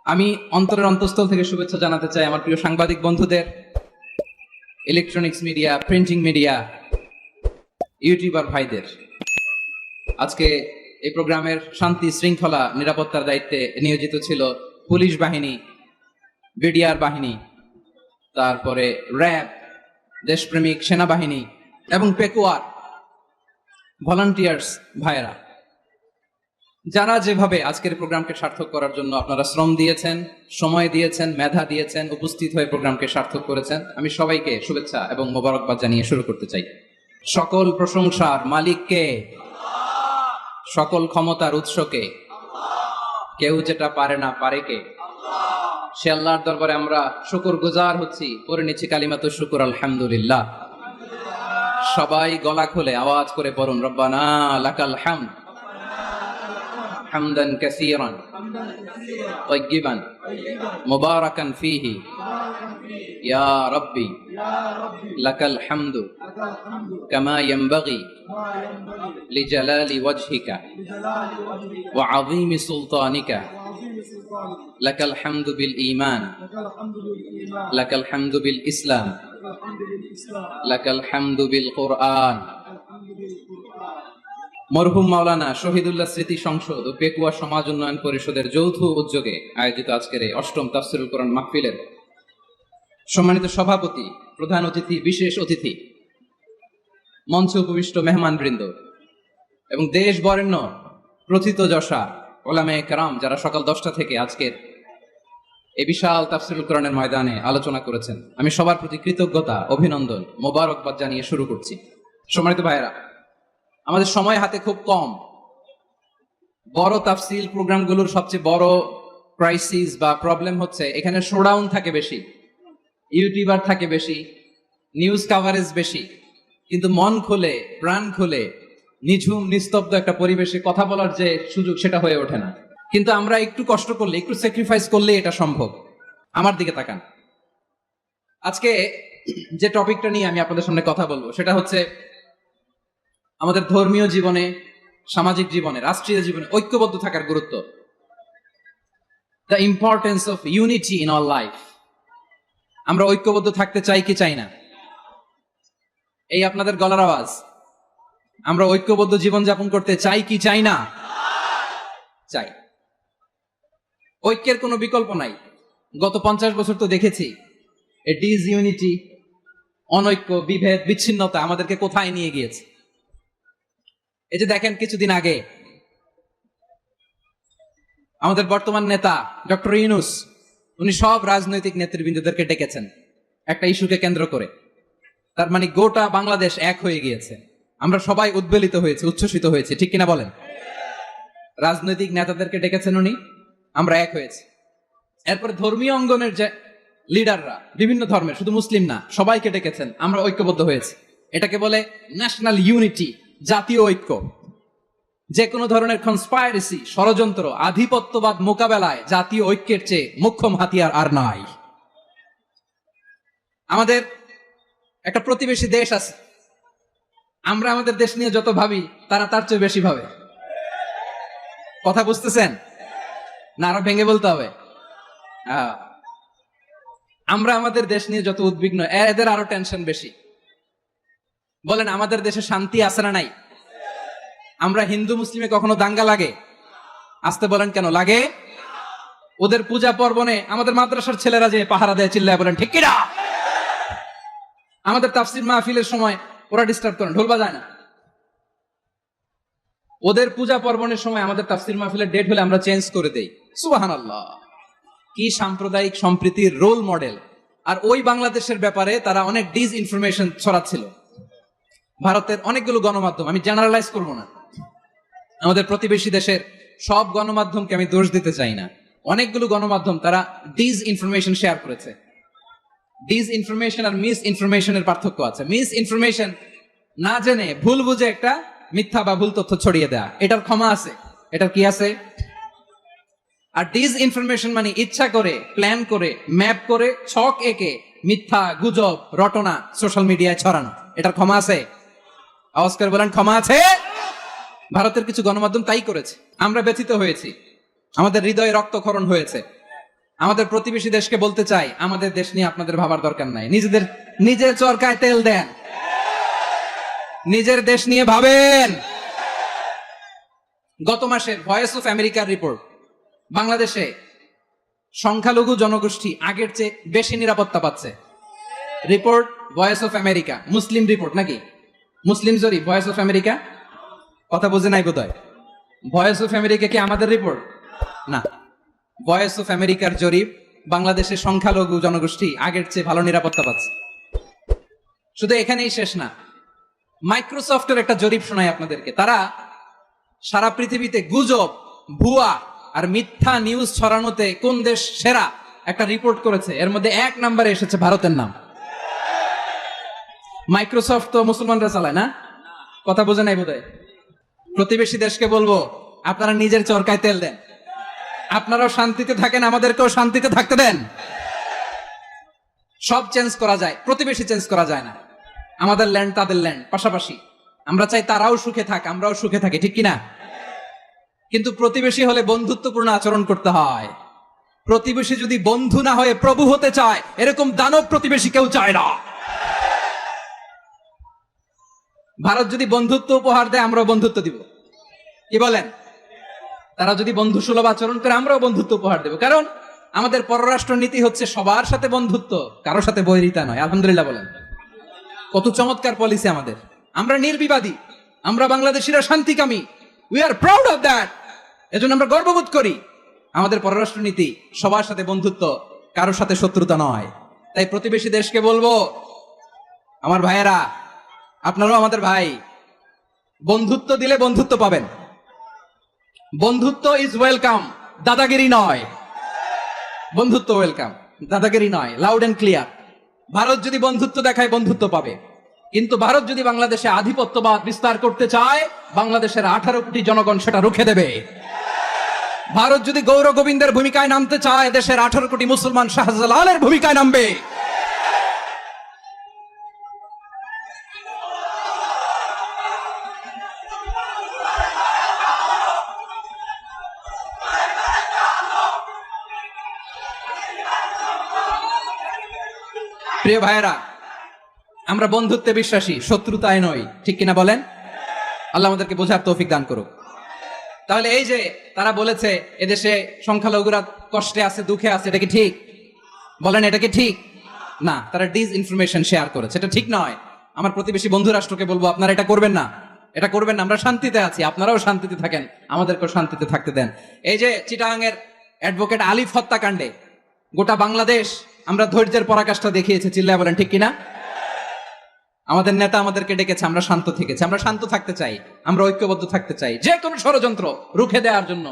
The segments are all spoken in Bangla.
আমি অন্তরের অন্তঃস্থল থেকে শুভেচ্ছা জানাতে চাই আমার প্রিয় সাংবাদিক বন্ধুদের, electronics media, printing media, YouTuber ভাইদের। আজকে এই প্রোগ্রামের শান্তি শৃঙ্খলা নিরাপত্তার দায়িত্বে নিয়োজিত ছিল পুলিশ বাহিনী, বিডিআর বাহিনী, তারপরে র্যাব, দেশপ্রেমিক সেনাবাহিনী এবং পেকুয়ার ভলান্টিয়ার্স ভাইয়েরা, যারা যেভাবে আজকের প্রোগ্রামকে সার্থক করার জন্য আপনারা শ্রম দিয়েছেন, সময় দিয়েছেন, মেধা দিয়েছেন, উপস্থিত হয়ে প্রোগ্রামকে সার্থক করেছেন, আমি সবাইকে শুভেচ্ছা এবং মোবারকবাদ জানিয়ে শুরু করতে চাই। সকল প্রশংসার মালিককে, সকল ক্ষমতার উৎসকে, কেউ যেটা পারে না পারে কে, সে আল্লাহর দরবারে আমরা শুকর গুজার হচ্ছি, পড়ে নিচ্ছি কালিমাতুশ শুকর আলহামদুলিল্লাহ। সবাই গলা খুলে আওয়াজ করে পড়ুন, রব্বানা লাকাল হামদ হামদান কাসীরান তাইয়িবান মুবারাকান ফীহি ইয়া রাব্বি লাকাল হামদু কামা ইয়ানবাগি লিজালালি ওয়াজহিকা ওয়া আযীমি সুলতানিকা লাকাল হামদু বিল ঈমান লাকাল হামদু বিল ইসলাম লাকাল হামদু বিল কুরআন। মরহুম মাওলানা শহীদুল্লাহ স্মৃতি সংসদ ও পেকুয়া সমাজ উন্নয়ন পরিষদের যৌথ উদ্যোগে আয়োজিত আজকের এই অষ্টম তাফসীরুল কোরআন মাহফিলের সম্মানিত সভাপতি, প্রধান অতিথি, বিশেষ অতিথি, মঞ্চে উপবিষ্ট মেহমান বৃন্দ এবং দেশ বরেণ্য প্রথিতযশা ওলামায়ে কেরাম, যারা সকাল 10টা থেকে আজকের এই বিশাল তাফসীরুল কোরআনের ময়দানে আলোচনা করেছেন, আমি সবার প্রতি কৃতজ্ঞতা, অভিনন্দন, মোবারকবাদ জানিয়ে শুরু করছি। সম্মানিত ভাইয়েরা, আমাদের সময় হাতে খুব কম। বড় তাফসীর প্রোগ্রামগুলোর সবচেয়ে বড় ক্রাইসিস বা প্রবলেম হচ্ছে এখানে শোডাউন থাকে বেশি, ইউটিউবার থাকে বেশি, নিউজ কাভারেজ বেশি, কিন্তু মন খুলে, প্রাণ খুলে, নিঝুম নিস্তব্ধ একটা পরিবেশে কথা বলার যে সুযোগ, সেটা হয়ে ওঠে না। কিন্তু আমরা একটু কষ্ট করলে, একটু স্যাক্রিফাইস করলে এটা সম্ভব। আমার দিকে তাকান। আজকে যে টপিকটা নিয়ে আমি আপনাদের সামনে কথা বলবো সেটা হচ্ছে আমাদের ধর্মীয় জীবনে, সামাজিক জীবনে, রাষ্ট্রীয় জীবনে ঐক্যবদ্ধ থাকার গুরুত্ব। The importance of unity in all life. আমরা ঐক্যবদ্ধ থাকতে চাই কি চাই না? এই আপনাদের গলার আওয়াজ। আমরা ঐক্যবদ্ধ জীবন যাপন করতে চাই কি চাই না? চাই। ঐক্যের কোনো বিকল্প নাই। গত 50 বছর তো দেখেছি এই ডিসইউনিটি, অনৈক্য, বিভেদ, বিচ্ছিন্নতা আমাদেরকে কোথায় নিয়ে গিয়েছে। এই যে দেখেন, কিছুদিন আগে আমাদের বর্তমান নেতা ডক্টর ইউনূস, উনি সব রাজনৈতিক নেতৃবৃন্দদেরকে ডেকেছেন একটা ইস্যুকে কেন্দ্র করে। তার মানে গোটা বাংলাদেশ এক হয়ে গিয়েছে। আমরা সবাই উদ্বেলিত হয়েছে, উচ্ছ্বসিত হয়েছে, ঠিক কিনা বলেন? রাজনৈতিক নেতাদেরকে ডেকেছেন উনি, আমরা এক হয়েছি। এরপরে ধর্মীয় অঙ্গনের যে লিডাররা, বিভিন্ন ধর্মের, শুধু মুসলিম না, সবাইকে ডেকেছেন, আমরা ঐক্যবদ্ধ হয়েছি। এটাকে বলে ন্যাশনাল ইউনিটি, জাতীয় ঐক্য। যে কোনো ধরনের কনস্পাইরেসি, ষড়যন্ত্র, আধিপত্যবাদ মোকাবেলায় জাতীয় ঐক্যের চেয়ে মোক্ষম হাতিয়ার আর নাই। আমাদের একটা প্রতিবেশী দেশ আছে, আমরা আমাদের দেশ নিয়ে যত ভাবি তারা তার চেয়ে বেশি ভাবে। কথা বুঝতেছেন না? আরো ভেঙে বলতে হবে। আমরা আমাদের দেশ নিয়ে যত উদ্বিগ্ন, এদের আরো টেনশন বেশি। বলেন, আমাদের দেশে শান্তি আছে না নাই? আমরা হিন্দু মুসলিমে কখনো দাঙ্গা লাগে? আসতে বলেন, কেন লাগে? ওদের পূজা পার্বণে আমাদের মাদ্রাসার ছেলেরা যে পাহারা দেয়, চিল্লায় বলেন ঠিক কিনা? আমাদের তাফসীর মাহফিলের সময় ওরা ডিস্টার্ব করেন, ঢোল বাজায় না। ওদের পূজা পার্বণের সময় আমাদের তাফসীর মাহফিলের ডেট হলে আমরা চেঞ্জ করে দেই। সুবহানাল্লাহ! কি সাম্প্রদায়িক সম্প্রীতির রোল মডেল। আর ওই বাংলাদেশের ব্যাপারে তারা অনেক ডিসইনফরমেশন ছড়াচ্ছিল। ভারতের অনেকগুলো গণমাধ্যম, আমি জেনারেলাইজ করব না, আমাদের প্রতিবেশী দেশের সব গণমাধ্যমকে আমি দোষ দিতে চাই না, অনেকগুলো গণমাধ্যম তারা ডিসইনফরমেশন শেয়ার করেছে। ডিসইনফরমেশন আর মিস ইনফরমেশনের পার্থক্য আছে। মিস ইনফরমেশন না জেনে ভুল বুঝে একটা মিথ্যা বা ভুল তথ্য ছড়িয়ে দেয়া, এটার ক্ষমা আছে, এটার কি আছে? আর ডিসইনফরমেশন মানে ইচ্ছা করে, প্ল্যান করে, ম্যাপ করে, ছক এঁকে মিথ্যা, গুজব, রটনা সোশ্যাল মিডিয়ায় ছড়ানো, এটার ক্ষমা আছে? আওয়াজ করে বলেন, ক্ষমা আছে? ভারতের কিছু গণমাধ্যম তাই করেছে। আমরা ব্যথিত হয়েছি, আমাদের হৃদয়ে রক্তক্ষরণ হয়েছে। আমাদের প্রতিবেশী দেশকে বলতে চাই, আমাদের দেশ নিয়ে আপনাদের ভাবার দরকার নাই। নিজের চরকায় তেল দেন, নিজের দেশ নিয়ে ভাবেন। গত মাসের ভয়েস অফ আমেরিকার রিপোর্ট, বাংলাদেশে সংখ্যালঘু জনগোষ্ঠী আগের চেয়ে বেশি নিরাপত্তা পাচ্ছে। Report voice of America, Muslim report নাকি? মুসলিম জরিপ, ভয়েস অফ আমেরিকা। কথা বুঝে নাই বোধহয়। ভয়েস অফ আমেরিকা কি আমাদের রিপোর্ট? না, ভয়েস অফ আমেরিকার জরিপ, বাংলাদেশের সংখ্যালঘু জনগোষ্ঠী আগের চেয়ে ভালো নিরাপত্তা পাচ্ছে। শুধু এখানেই শেষ না, মাইক্রোসফটের একটা জরিপ শোনায় আপনাদেরকে। তারা সারা পৃথিবীতে গুজব, ভুয়া আর মিথ্যা নিউজ ছড়ানোতে কোন দেশ সেরা একটা রিপোর্ট করেছে। এর মধ্যে 1 নম্বরে এসেছে ভারতের নাম। মাইক্রোসফট তো মুসলমানরা চালায় না? কথা বোঝে নাই বোধহয়। প্রতিবেশী দেশকে বলবো, আপনারা নিজের চরকায় তেল দেন, আপনারাও শান্তিতে থাকেন, আমাদেরকেও শান্তিতে থাকতে দেন। সব চেঞ্জ করা যায়, প্রতিবেশী চেঞ্জ করা যায় না। আমাদের ল্যান্ড তাদের ল্যান্ড, পাশাপাশি। আমরা চাই তারাও সুখে থাক, আমরাও সুখে থাকি, ঠিক কিনা? কিন্তু প্রতিবেশী হলে বন্ধুত্বপূর্ণ আচরণ করতে হয়। প্রতিবেশী যদি বন্ধু না হয়ে প্রভু হতে চায়, এরকম দানব প্রতিবেশী কেউ চায় না। ভারত যদি বন্ধুত্ব উপহার দেয়, আমরাও বন্ধুত্ব দিব। কি বলেন? তারা যদি বন্ধু সুলভ আচরণ করে, আমরাও বন্ধুত্ব উপহার দেব। কারণ আমাদের পররাষ্ট্র নীতি হচ্ছে সবার সাথে বন্ধুত্ব, কারোর সাথে বৈরিতা নয়। আলহামদুলিল্লাহ বলেন। কত চমৎকার পলিসি আমাদের। আমরা নির্বিবাদী, আমরা বাংলাদেশিরা শান্তিকামী। We are proud of that. এজন্য আমরা গর্ববোধ করি। আমাদের পররাষ্ট্র নীতি সবার সাথে বন্ধুত্ব, কারোর সাথে শত্রুতা নয়। তাই প্রতিবেশী দেশকে বলবো, আমার ভাইয়েরা, আপনারাও আমাদের ভাই, বন্ধুত্ব দিলে বন্ধুত্ব পাবেন। বন্ধুত্ব ইজ ওয়েলকাম, দাদাগিরি নয়। বন্ধুত্ব ওয়েলকাম, দাদাগিরি নয়। Loud and clear. ভারত যদি বন্ধুত্ব দেখায়, বন্ধুত্ব পাবে। কিন্তু ভারত যদি বাংলাদেশে আধিপত্যবাদ বিস্তার করতে চায়, বাংলাদেশের 18 কোটি জনগণ সেটা রুখে দেবে। ভারত যদি গৌর গোবিন্দের ভূমিকায় নামতে চায়, দেশের 18 কোটি মুসলমান শাহজালালের ভূমিকায় নামবে। প্রিয় ভাইয়েরা, আমরা বন্ধুত্বে বিশ্বাসী, শত্রুতায় নই, ঠিক কিনা বলেন? আল্লাহ আমাদেরকে বোঝার তৌফিক দান করুক। তাহলে এই যে তারা বলেছে এদেশে সংখ্যালঘুরা কষ্টে আছে, দুঃখে আছে, এটা কি ঠিক? বলেন, এটা কি ঠিক? না, তারা ডিস ইনফরমেশন শেয়ার করেছে, এটা ঠিক নয়। আমার প্রতিবেশী বন্ধু রাষ্ট্রকে বলবো, আপনারা এটা করবেন না, এটা করবেন না। আমরা শান্তিতে আছি, আপনারাও শান্তিতে থাকেন, আমাদেরকেও শান্তিতে থাকতে দেন। এই যে চিটাগাংয়ের অ্যাডভোকেট আলিফ হত্যাকাণ্ডে গোটা বাংলাদেশ আমরা ধৈর্যের পরাকাষ্ঠা দেখিয়েছে, চিল্লায় বলেন ঠিক কিনা? আমাদের নেতা আমাদেরকে ডেকেছে, আমরা শান্ত থেকেছি। আমরা শান্ত থাকতে চাই, আমরা ঐক্যবদ্ধ থাকতে চাই। যে কোনো ষড়যন্ত্র রুখে দেওয়ার জন্য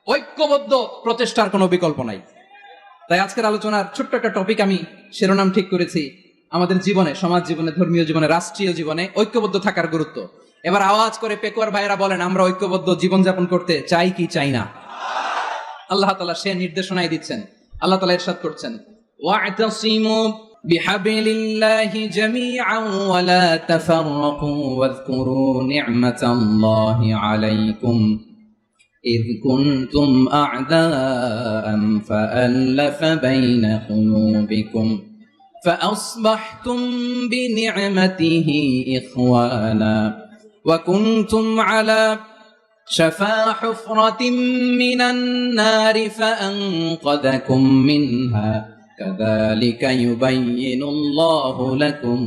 ঐক্যবদ্ধ প্রচেষ্টার কোনো বিকল্প নাই। তাই আজকের আলোচনার ছোট্ট একটা টপিক আমি শিরোনাম ঠিক করেছি, আমাদের জীবনে, সমাজ জীবনে, ধর্মীয় জীবনে, রাষ্ট্রীয় জীবনে ঐক্যবদ্ধ থাকার গুরুত্ব। এবার আওয়াজ করে পেকুয়ার ভাইয়েরা বলেন, আমরা ঐক্যবদ্ধ জীবনযাপন করতে চাই কি চাই না? আল্লাহ তাআলা সে নির্দেশনাই দিচ্ছেন। আল্লাহ তাআলা ইরশাদ করছেন, ওয়া'তাসিমু বিহাবিলিল্লাহি জামিআন ওয়া লা তাফাররাকু ওয়াযকুরু নি'মাতাল্লাহি আলাইকুম إذ كنتم أعداء فألف بين قلوبكم فأصبحتم بنعمته إخوانا وكنتم على شفا حفرة من النار فأنقذكم منها كذلك يبين الله لكم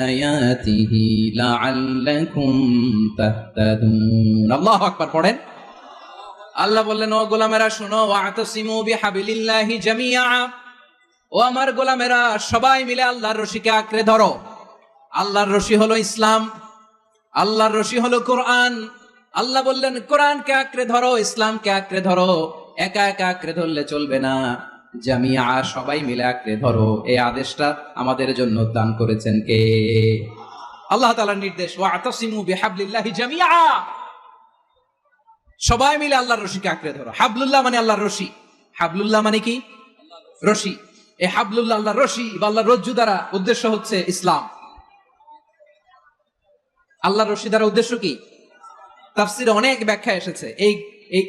آياته لعلكم تهتدون الله أكبر পড়েন। আল্লাহ বললেন, ও গোলামেরা শোনো, ওয়া'তাসিমু বিহাবিলিল্লাহি জামিআ, ও আমার গোলামেরা সবাই মিলে আল্লাহর রশিকে আঁকড়ে ধরো। আল্লাহর রশি হলো ইসলাম, আল্লাহর রশি হলো কোরআন। আল্লাহ বললেন, কোরআনকে আঁকড়ে ধরো, ইসলামকে আঁকড়ে ধরো। একা একা আঁকড়ে ধরলে চলবে না, জামিআ, সবাই মিলে আঁকড়ে ধরো। এই আদেশটা আমাদের জন্য দান করেছেন কে? আল্লাহ তাআলার নির্দেশ, ওয়া'তাসিমু বিহাবলিল্লাহি জামিআ, সবাই মিলে আল্লাহর রশিকে আঁকড়ে ধরো। হাবলুল্লাহ মানে আল্লাহর রশি। হাবলুল্লাহ মানে কি? রশি। এই হাবলুল্লাহ, আল্লাহর রশি বা আল্লাহর রজ্জু দ্বারা উদ্দেশ্য হচ্ছে ইসলাম। আল্লাহর রশি দ্বারা উদ্দেশ্য কি? তাফসিরে অনেক ব্যাখ্যা এসেছে। এই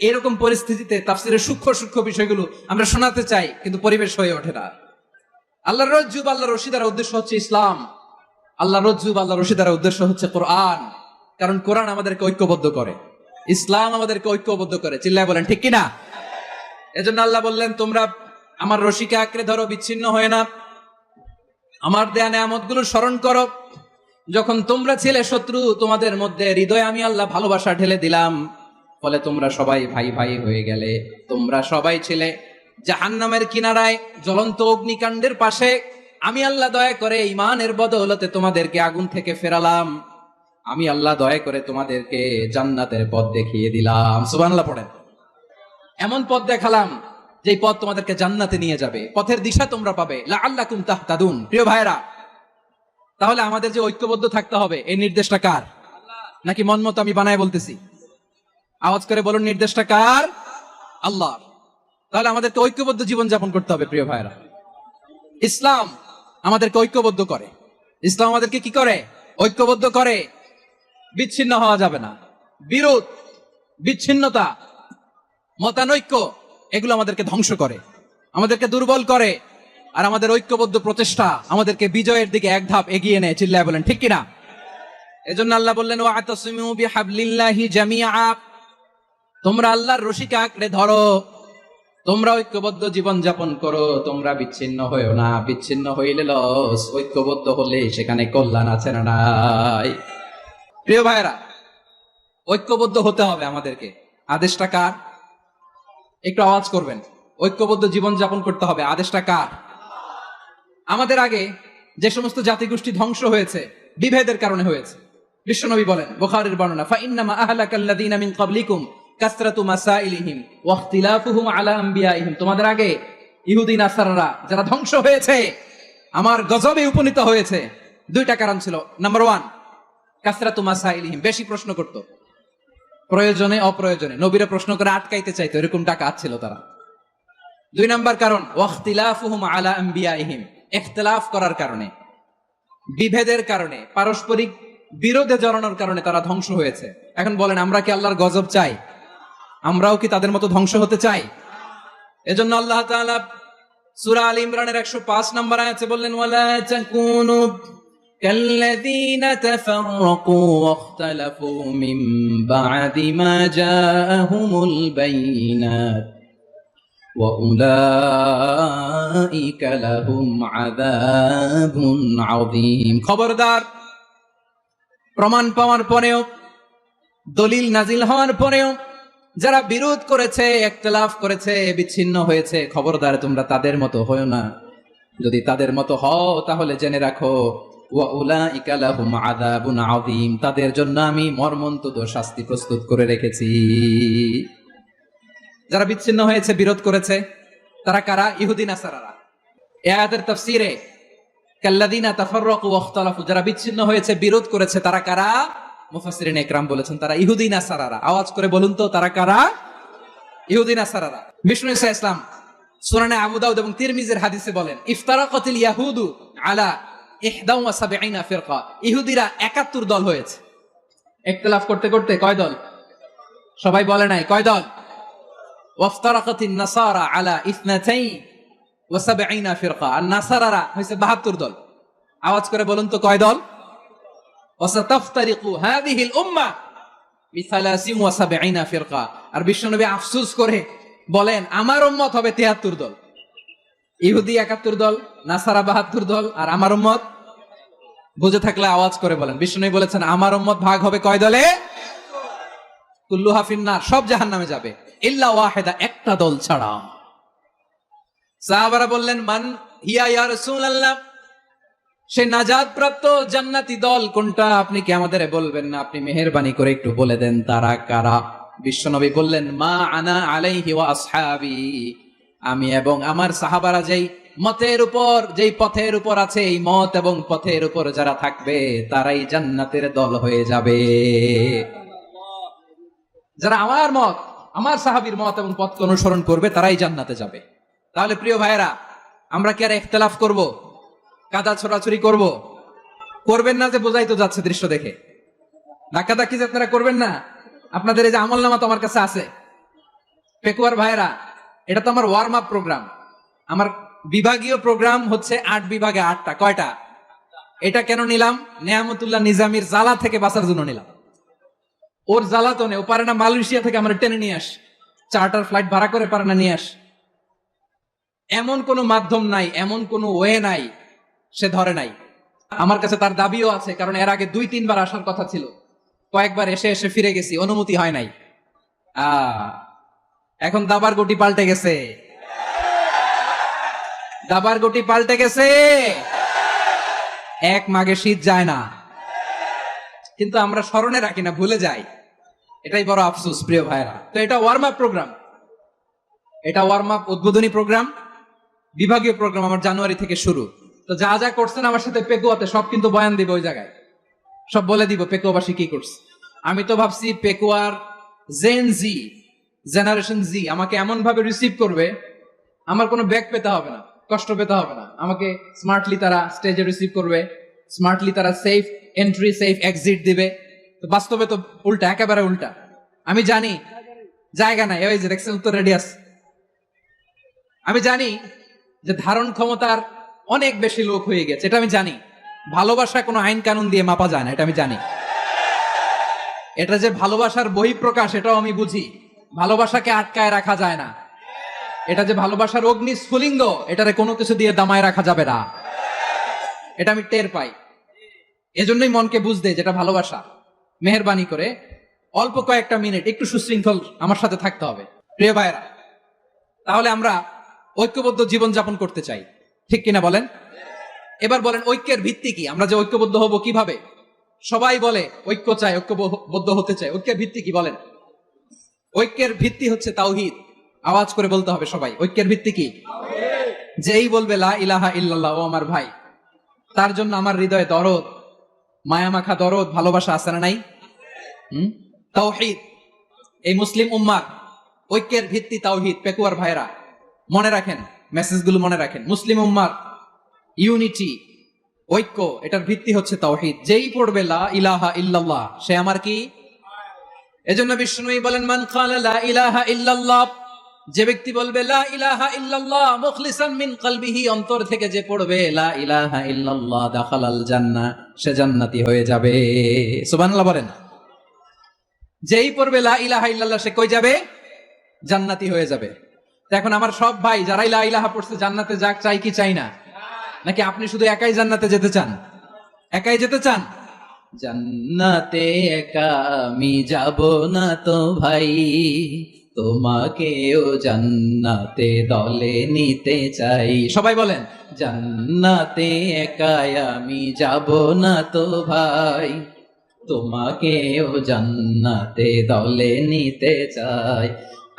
এরকম পরিস্থিতিতে তাফসীরের সূক্ষ্ম সূক্ষ্ম বিষয়গুলো আমরা শোনাতে চাই, কিন্তু পরিবেশ হয়ে ওঠে না। আল্লাহর রজ্জু বা আল্লাহর রশি দ্বারা উদ্দেশ্য হচ্ছে ইসলাম। আল্লাহর রজ্জু বা আল্লাহর রশি দ্বারা উদ্দেশ্য হচ্ছে কোরআন। কারণ কোরআন আমাদেরকে ঐক্যবদ্ধ করে, ইসলাম আমাদেরকে ঐক্যবদ্ধ করে। চিল্লায় বলেন ঠিক কিনা? এজন্য আল্লাহ বললেন, তোমরা আমার রশিকে আঁকড়ে ধরো, বিচ্ছিন্ন হয়ে না। আমার দেয়া নেয়ামতগুলো স্মরণ করো। যখন তোমরা ছিলে শত্রু, তোমাদের মধ্যে হৃদয়ে আমি আল্লাহ ভালোবাসা ঢেলে দিলাম, ফলে তোমরা সবাই ভাই ভাই হয়ে গেলে। তোমরা সবাই ছিলে জাহান্নামের কিনারায়, জ্বলন্ত অগ্নিকাণ্ডের পাশে। আমি আল্লাহ দয়া করে ঈমানের বদৌলতে তোমাদেরকে আগুন থেকে ফেরালাম। আমি আল্লাহ দয়া করে তোমাদেরকে জান্নাতের পথ দেখিয়ে দিলাম। সুবহানাল্লাহ পড়েন। এমন পথ দেখালাম যে পথ তোমাদেরকে জান্নাতে নিয়ে যাবে, পথের দিশা তোমরা পাবে। লাআল্লাকুম তাহতাদুন। প্রিয় ভাইরা, তাহলে আমাদের যে ঐক্যবদ্ধ থাকতে হবে, এই নির্দেশটা কার? নাকি মন মতো আমি বানায় বলতেছি? আওয়াজ করে বলুন, নির্দেশটা কার? আল্লাহ। তাহলে আমাদেরকে ঐক্যবদ্ধ জীবন যাপন করতে হবে। প্রিয় ভাইরা, ইসলাম আমাদেরকে ঐক্যবদ্ধ করে। ইসলাম আমাদেরকে কি করে? ঐক্যবদ্ধ করে। বিচ্ছিন্ন হওয়া যাবে না। বিরোধ, বিচ্ছিন্নতা, মতানৈক্য, এগুলো আমাদেরকে ধ্বংস করে, আমাদেরকে দুর্বল করে। আর আমাদের ঐক্যবদ্ধ প্রচেষ্টা আমাদেরকে বিজয়ের দিকে এক ধাপ এগিয়ে নেয়। চিল্লায় বলেন ঠিক কিনা? এজন্য আল্লাহ বললেন, ওয়াতাসিমু বিহাবলিল্লাহি জামিআ। তোমরা আল্লাহর রশিকে আঁকড়ে ধরো, তোমরা ঐক্যবদ্ধ জীবন যাপন করো, তোমরা বিচ্ছিন্ন হইও না। বিচ্ছিন্ন হইলে লস, ঐক্যবদ্ধ হলে সেখানে কল্যাণ আছে না নাই? প্রিয় ভাইরা, ঐক্যবদ্ধ হতে হবে আমাদেরকে। আদেশটা কার? একটু আওয়াজ করবেন। ঐক্যবদ্ধ জীবন যাপন করতে হবে, আদেশটা কার? আমাদের আগে যে সমস্ত জাতিগোষ্ঠী ধ্বংস হয়েছে, বিভেদের কারণে হয়েছে। বিশ্বনবী বলেন, বুখারীর বর্ণনা, ফাইন্নামা আহলাকাল্লাযীনা মিন ক্বাবলিকুম কাসরাতু মাসাইলিহিম ওয়া ইখতিলাফুহুম আলা আম্বিয়াইহিম। তোমাদের আগে ইহুদি নাসারারা যারা ধ্বংস হয়েছে, আমার গজবে উপনীত হয়েছে, দুইটা কারণ ছিল। নাম্বার 1, কাসরাতু মাসাইলিহিম, বেশি প্রশ্ন করত, প্রয়োজনে অপ্রয়োজনে নবীরা প্রশ্ন করে আটকাইতে চাইতো, এরকম ডাকাত ছিল তারা। 2 নাম্বার কারণ, ওয়া ইখতিলাফুহুম আলা আম্বিয়াইহিম, ইখতিলাফ করার কারণে, বিভেদের কারণে, পারস্পরিক বিরোধে জড়ানোর কারণে তারা ধ্বংস হয়েছে। এখন বলেন, আমরা কি আল্লাহর গজব চাই? আমরাও কি তাদের মতো ধ্বংস হতে চাই? এজন্য আল্লাহ তাআলা সূরা আল ইমরানের 105 নম্বর আয়াতে বললেন, ওয়ালা তাকুনু কাল্লাযীনা তাফাররাকু ওয়াখতালাফু মিন বা'দি মা জাআহুমুল বাইয়িনাত ওয়া উলাইকা লাহুম আযাবুন আযীম। খবরদার, প্রমাণ পাওয়ার পরেও, দলিল নাজিল হওয়ার পরেও যারা বিরোধ করেছে, ইখতিলাফ করেছে, বিচ্ছিন্ন হয়েছে, খবরদার তোমরা তাদের মতো হয়ো না। যদি তাদের মতো হও তাহলে জেনে রাখো, ওয়া উলাইকা লাহুম আযাবুন আযীম, তাদের জন্য আমি মর্মন্তুদ শাস্তি প্রস্তুত করে রেখেছি। যারা বিচ্ছিন্ন হয়েছে, বিরোধ করেছে, তারা কারা? ইহুদি নাসারারা। এই আয়াতের তাফসীরে কাল্লাযীনা তাফাররাকু ওয়া ইখতালাফু, যারা বিচ্ছিন্ন হয়েছে, বিরোধ করেছে, তারা কারা? মুফাসসিরিন ইকরাম বলেছেন, তারা ইহুদি নাসারারা। আওয়াজ করে বলুন তো, তারা কারা? ইহুদি নাসারারা। বিষ্ণু ঈসা ইসলাম সুনানে আবু দাউদ এবং তিরমিজির হাদিসে বলেন, ইফতারাকাতিল ইয়াহুদু আলা 71 ফিরকা। ইহুদিরা 71 দল হয়েছে। ইখতিলাফ করতে করতে কয় দল? সবাই বলে নাই, কয় দল? ওয়াফতারাকাতিন নাসারা আলা 72 ফিরকা। আর নাসারারা হয়েছে 72 দল। আওয়াজ করে বলুন তো, কয় দল? ওয়াসাতাফতারিকু হাযিহিল উম্মাহ বি73 ফিরকা। আর বিশ্বনবী আফসোস করে বলেন, আমার উম্মত হবে 73 দল। ইহুদি 71 দল, নাসারা 72 দল, আর আমার উম্মত, বুঝে থাকলে আওয়াজ করে বলেন। বিশ্বনবী বলেছেন, আমার উম্মত ভাগ হবে কয় দলে? কুল্লুহা ফিন্নার, সব জাহান্নামে যাবে, ইল্লা ওয়াহিদা, একটা দল ছাড়া। সাহাবারা বললেন, মান হিয়া ইয়া রাসূলুল্লাহ, সে নাজাত প্রাপ্ত জান্নাতি দল কোনটা? আপনি কি আমাদের বলবেন না? আপনি মেহেরবানি করে একটু বলে দেন তারা কারা। বিশ্বনবী বললেন, মা আনা আলাইহি ওয়া আসহাবি, আমি এবং আমার সাহাবারা যেই মতের উপর, যেই পথের উপর আছে, এই মত এবং পথের উপর যারা থাকবে তারাই জান্নাতের দল হয়ে যাবে। যারা আমার মত, আমার সাহাবীর মত এবং পথকে অনুসরণ করবে, তারাই জান্নাতে যাবে। তাহলে প্রিয় ভাইয়েরা, আমরা কি আর ইখতিলাফ করব? কাদা ছোড়াছুরি করব? করবেন না যে বোঝাই তো যাচ্ছে দৃশ্য দেখে। ধাক্কাধাক্কি যে আপনারা করবেন না। আপনাদের এই যে আমলনামা তো আমার কাছে আছে, পেকুয়ার ভাইরা, এটা তো আমার ওয়ার্ম আপ প্রোগ্রাম। আমার বিভাগীয় প্রোগ্রাম হচ্ছে 8 বিভাগে 8টা। কয়টা? এটা কেন নিলাম? নেয়ামতুল্লাহ নিজামীর জ্বালা থেকে বাঁচার জন্য নিলাম। ওর জ্বালাতনে ও পারে না মালয়েশিয়া থেকে আমার টেনে নিয়ে আস, চার্টার ফ্লাইট ভাড়া করে পারে না নিয়ে আস। এমন কোনো মাধ্যম নাই, এমন কোনো ওয়ে নাই, সে ধরে নাই। আমার কাছে তার দাবিও আছে, কারণ এর আগে 2-3 বার আসার কথা ছিল, কয়েকবার এসে এসে ফিরে গেছি, অনুমতি হয় নাই। এখন দাবার গুটি পাল্টে গেছে, দাবার গুটি পাল্টে গেছে। এক মাঘে শীত যায় না, কিন্তু আমরা স্মরণে রাখি না, ভুলে যাই। এটাই বড় আফসোস প্রিয় ভাইরা। তো এটা ওয়ার্ম আপ প্রোগ্রাম, এটা ওয়ার্ম আপ উদ্বোধনী প্রোগ্রাম, বিভাগীয় প্রোগ্রাম আমার জানুয়ারি থেকে শুরু। তো যা যা করছেন আমার সাথে পেকুয়াতে সব কিন্তু বয়ান দিব, ওই জায়গায় সব বলে দিব পেকুয়াবাসী কি করছে। আমি তো ভাবছি পেকুয়ার জেন জি, জেনারেশন জি আমাকে এমন ভাবে রিসিভ করবে, আমার কোনো ব্যাক পেতে হবে না, কষ্ট পেতে হবে না। আমাকে স্মার্টলি তারা স্টেজে রিসিভ করবে, স্মার্টলি তারা সেফ এন্ট্রি সেফ এক্সিট দিবে। তো বাস্তবে তো উল্টা, একেবারে উল্টা। আমি জানি জায়গা নাই, ওই যে দেখছেন উত্তর রেডি আছে। আমি জানি যে ধারণ ক্ষমতার অনেক বেশি লোক হয়ে গেছে, এটা আমি জানি। ভালোবাসা কোনো আইন কানুন দিয়ে মাপা যায় না, এটা আমি জানি। এটা যে ভালোবাসার বহিঃপ্রকাশ, এটাও আমি বুঝি। ভালোবাসাকে আটকায় রাখা যায় না। এটা যে ভালোবাসার অগ্নি স্ফুলিঙ্গ, এটারে কোনো কিছু দিয়ে দামায় রাখা যাবে না, এটা আমি টের পাই। এজন্যই মনকে বুঝতে যেটা ভালোবাসা। মেহেরবানি করে অল্প কয়েকটা মিনিট একটু সুশৃঙ্খল আমার সাথে থাকতে হবে প্রিয় ভাইরা। তাহলে আমরা ঐক্যবদ্ধ জীবন যাপন করতে চাই, ঠিক কিনা বলেন? এবার বলেন ঐক্যের ভিত্তি কি? আমরা যে ঐক্যবদ্ধ হব কিভাবে? সবাই বলে ঐক্য চাই, ঐক্যবদ্ধ হতে চাই। ঐক্যের ভিত্তি কি বলেন? ঐক্যের ভিত্তি হচ্ছে তাওহীদ। আওয়াজ করে বলতে হবে সবাই, ঐক্যের ভিত্তি কি? যেই বলবে লা ইলাহা ইল্লাল্লাহ, ও আমার ভাই, তার জন্য আমার হৃদয়ে দরদ, মায়ামাখা দরদ, ভালোবাসা আছে না নাই? তাওহীদ। এই মুসলিম উম্মার ঐক্যের ভিত্তি তাওহীদ। পেকুয়ার ভাইরা মনে রাখেন, মেসেজগুলো মনে রাখেন। মুসলিম উম্মার ইউনিটি, ঐক্য, এটার ভিত্তি হচ্ছে তাওহীদ। যেই পড়বে লা ইলাহা ইল্লাল্লাহ, সে আমার কি? এজন্য বিষ্ণুই বলেন মান ক্বালা লা ইলাহা ইল্লাল্লাহ, যে ব্যক্তি বলবে লা ইলাহা ইল্লাল্লাহ মুখলিসান মিন কলবিহি, অন্তর থেকে যে পড়বে লা ইলাহা ইল্লাল্লাহ, দাখালাল জান্নাহ, সে জান্নাতি হয়ে যাবে। সুবহানাল্লাহ বলেন। যেই পড়বে লা ইলাহা ইল্লাল্লাহ, সে কই যাবে? জান্নাতি হয়ে যাবে। এখন আমার সব ভাই যারাই লা ইলাহা পড়ছে জান্নাতে যাক, চাই কি চাই না? নাকি আপনি শুধু একাই জান্নাতে যেতে চান? একাই যেতে চান? জান্নাতে একা আমি যাব না তো ভাই, তোমাকেও জান্নাতে দলে নিতে চাই। সবাই বলেন জান্নাতে একা আমি যাব না তো ভাই, তোমাকেও জান্নাতে দলে নিতে চাই।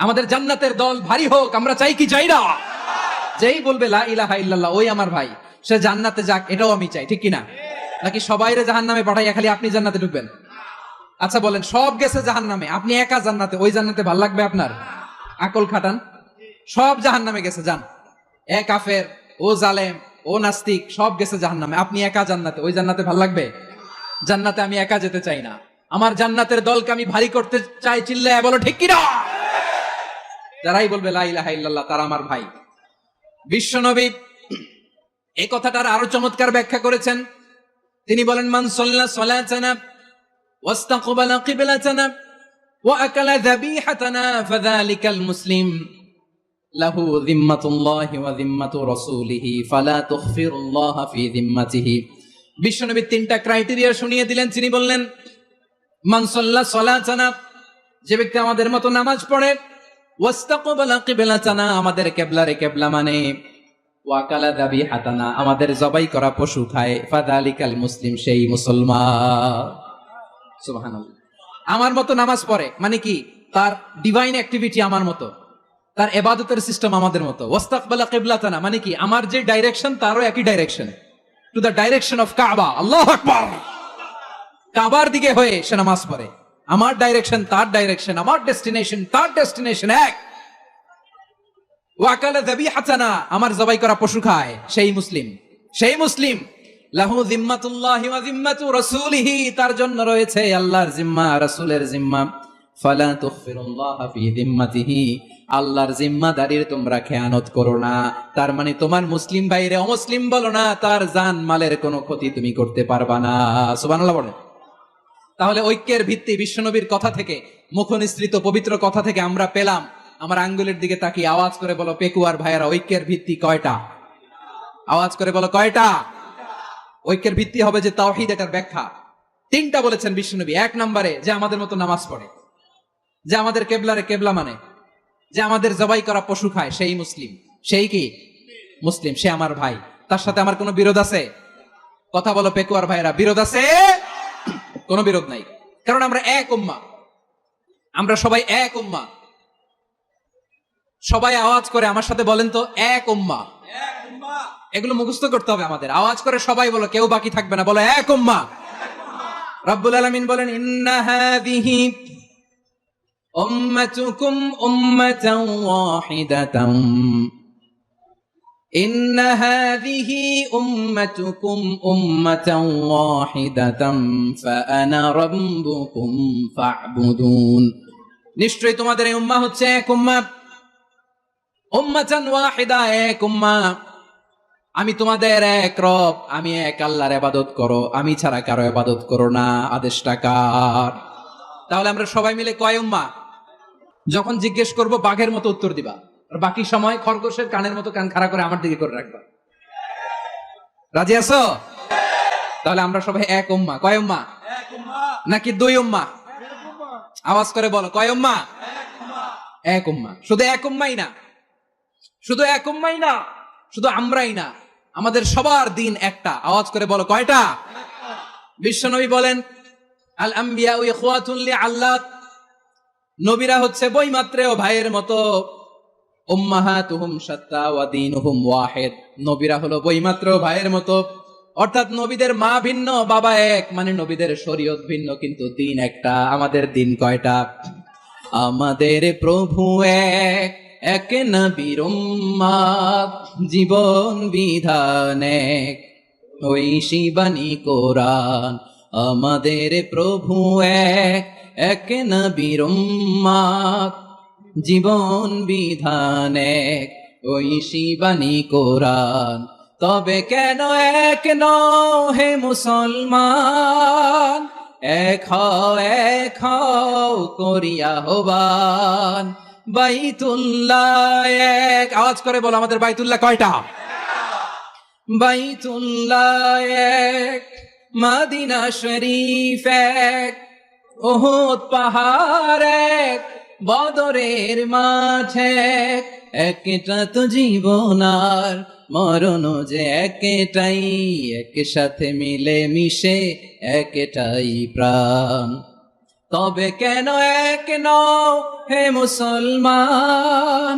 আমাদের জান্নাতের দল ভারী হোক, আমরা চাই কি চাই না? যেই বলবে লা ইলাহা ইল্লাল্লাহ, ওই আমার ভাই, সে জান্নাতে যাক, এটাও আমি চাই, ঠিক কিনা? নাকি সবাইরে জাহান্নামে পাঠাইয়া খালি আপনি জান্নাতে ঢুকবেন? আচ্ছা বলেন, সব গেছে জাহান্নামে, আপনি একা জান্নাতে, ওই জান্নাতে ভাল লাগবে আপনার? আকল খাটান। সব জাহান্নামে গেছে, যান। এ কাফের, ও জালেম, ও নাস্তিক, সব গেছে জাহান্নামে, আপনি একা জান্নাতে, ওই জান্নাতে ভাল লাগবে? জান্নাতে আমি একা যেতে চাই না, আমার জান্নাতের দলকে আমি ভারী করতে চাই। চিল্লায় বলো ঠিক কিনা? যারাই বলবে লা ইলাহা ইল্লাল্লাহ, তারা আমার ভাই। বিশ্বনবী এই কথাটার আরো চমৎকার ব্যাখ্যা করেছেন। তিনি বলেন মান সাল্লা সালাতানা ওয়াস্তাকবালা কিবলাতানা ওয়া আকালা যাবিহাতানা ফাযালিকাল মুসলিম লাহু যিম্মাতুল্লাহি ওয়া যিম্মাতু রাসূলিহি ফালা তুগফিরুল্লাহা ফি যিম্মাতিহি। বিশ্বনবী তিনটা ক্রাইটেরিয়া শুনিয়ে দিলেন। তিনি বললেন মান সাল্লা সালাতানা, যে ব্যক্তি আমাদের মতো নামাজ পড়ে, ওয়াস্তাকবালা কিবলাতানা, আমাদের কিবলারে কিবলা মানে, ওয়াকালা যাবিহাতানা, আমাদের জবাই করা পশু খায়, ফাযালিকাল মুসলিম, সেই মুসলমান। সুবহানাল্লাহ। আমার মতো নামাজ পড়ে মানে কি? তার ডিভাইন অ্যাক্টিভিটি আমার মতো, তার ইবাদতের সিস্টেম আমাদের মতো। ওয়াস্তাকবালা কিবলাতানা মানে কি? আমার যে ডাইরেকশন, তারও একই direction, to the direction of কাবা। আল্লাহু আকবার। কাবার দিকে হয়ে সে নামাজ পড়ে। আমার ডাইরেকশন, তার ডাইরেকশন, আমার ডেস্টিনেশন, তার ডেস্টিনেশন এক। ওয়াকালা যাবিহাতানা, আমার জবাই করা পশু খায়, সেই মুসলিম। সেই মুসলিম লাহু যিম্মাতুল্লাহি ওয়া যিম্মাতু রাসূলিহি, তার জন্য রয়েছে আল্লাহর জিম্মা, রাসূলের জিম্মা। ফালা তুগফিরুল্লাহা ফি যিম্মাতিহি, আল্লাহর জিম্মাদারির তোমরা খেয়ানত করো না। তার মানে তোমার মুসলিম ভাইরে অমুসলিম বলো না, তার জান মালের কোনো ক্ষতি তুমি করতে পারবা না। সুবহানাল্লাহ বলেন। তাহলে ঐক্যের ভিত্তি বিশ্বনবীর কথা থেকে, মুখনিসৃত পবিত্র কথা থেকে আমরা পেলাম। আমার আঙ্গুলের দিকে তাকিয়ে আওয়াজ করে বলো পেকুয়ার ভাইয়েরা, ঐক্যের ভিত্তি কয়টা? আওয়াজ করে বলো কয়টা? ঐক্যের ভিত্তি হবে যে তাওহীদ, এটার ব্যাখ্যা তিনটা বলেছেন বিশ্বনবী। এক নম্বরে যে আমাদের মতো নামাজ পড়ে, যে আমাদের কেবলারে কেবলা মানে, যে আমাদের জবাই করা পশু খায়, সেই মুসলিম। সেই কি মুসলিম? সে আমার ভাই, তার সাথে আমার কোনো বিরোধ আছে? কথা বলো পেকুয়ার ভাইরা, বিরোধ আছে? কোনো বিরোধ নাই, কারণ আমরা এক উম্মাহ, আমরা সবাই এক উম্মাহ। সবাই আওয়াজ করে আমার সাথে বলেন তো, এক উম্মাহ। এগুলো মুখস্থ করতে হবে আমাদের। আওয়াজ করে সবাই বলো, কেউ বাকি থাকবে না, বলো এক উম্মাহ। রব্বুল আলামিন বলেন, ইন্না হাযিহি উম্মাতুকুম উম্মাতান ওয়াহিদাতাম, ইন্না হাযিহি উম্মাতুকুম উম্মাতান ওয়াহিদাতাম ফাআনা রাব্বুকুম ফা'বুদুন। নিশ্চয়ই তোমাদের এই উম্মাহ হচ্ছে এক উম্মাহ, উম্মাতান ওয়াহিদা, এক উম্মাহ। আমি তোমাদের এক রব, আমি এক আল্লাহর ইবাদত করো, আমি ছাড়া কারো ইবাদত করো না। আদেশটা কার? তাহলে আমরা সবাই মিলে কয় উম্মাহ? যখন জিজ্ঞেস করব বাঘের মতো উত্তর দিবা, আর বাকি সময় খরগোশের কানের মতো কান খাড়া করে আমার দিকে করে রাখবা। রাজি আছো? তাহলে আমরা সবাই এক উম্মাহ। কয় উম্মাহ? নাকি দুই উম্মাহ? আওয়াজ করে বলো, কয় উম্মাহ? এক উম্মাহ। শুধু এক উম্মাই না, শুধু এক উম্মাই না, শুধু আমরাই না, আমাদের সবার দিন একটা। আওয়াজ করে বলো কয়টা? বিশ্বনবী বলেন, আল আম্বিয়াউ ইখওয়াতুন লিআল্লাত, নবীরা হচ্ছে বৈমাত্রেয় ভাইয়ের মতো। উম্মাহাতুহুম শাত্তা ওয়া দীনুহুম ওয়াহিদ, নবীরা হলো বৈমাত্রেয় ভাইয়ের মতো। অর্থাৎ নবীদের মা ভিন্ন, বাবা এক, মানে নবীদের শরীয়ত ভিন্ন, কিন্তু দিন একটা। আমাদের দিন কয়টা? আমাদের প্রভু এক, এক নবীর উম্মাত, জীবন বিধান এক, ওই শিবানী কোরআন। আমাদের প্রভু এক, এক নবীর উম্মাত, জীবন বিধান এক, ওই শিবানী কোরআন। তবে কেন এক নও হে মুসলমান, এক হও করিয়া আহ্বান। বাইতুল্লাহ এক, আওয়াজ করে বলো আমাদের বাইতুল্লাহ কয়টা? বাইতুল্লাহ এক, মদিনা শরীফ এক, উহুদ পাহাড় এক, বদরের মাঠ এক। একটা তো জীবন আর মরণ যে একটাই, একসাথে মিলে মিশে একটাই প্রাণ। তবে কেন এক নও হে মুসলমান,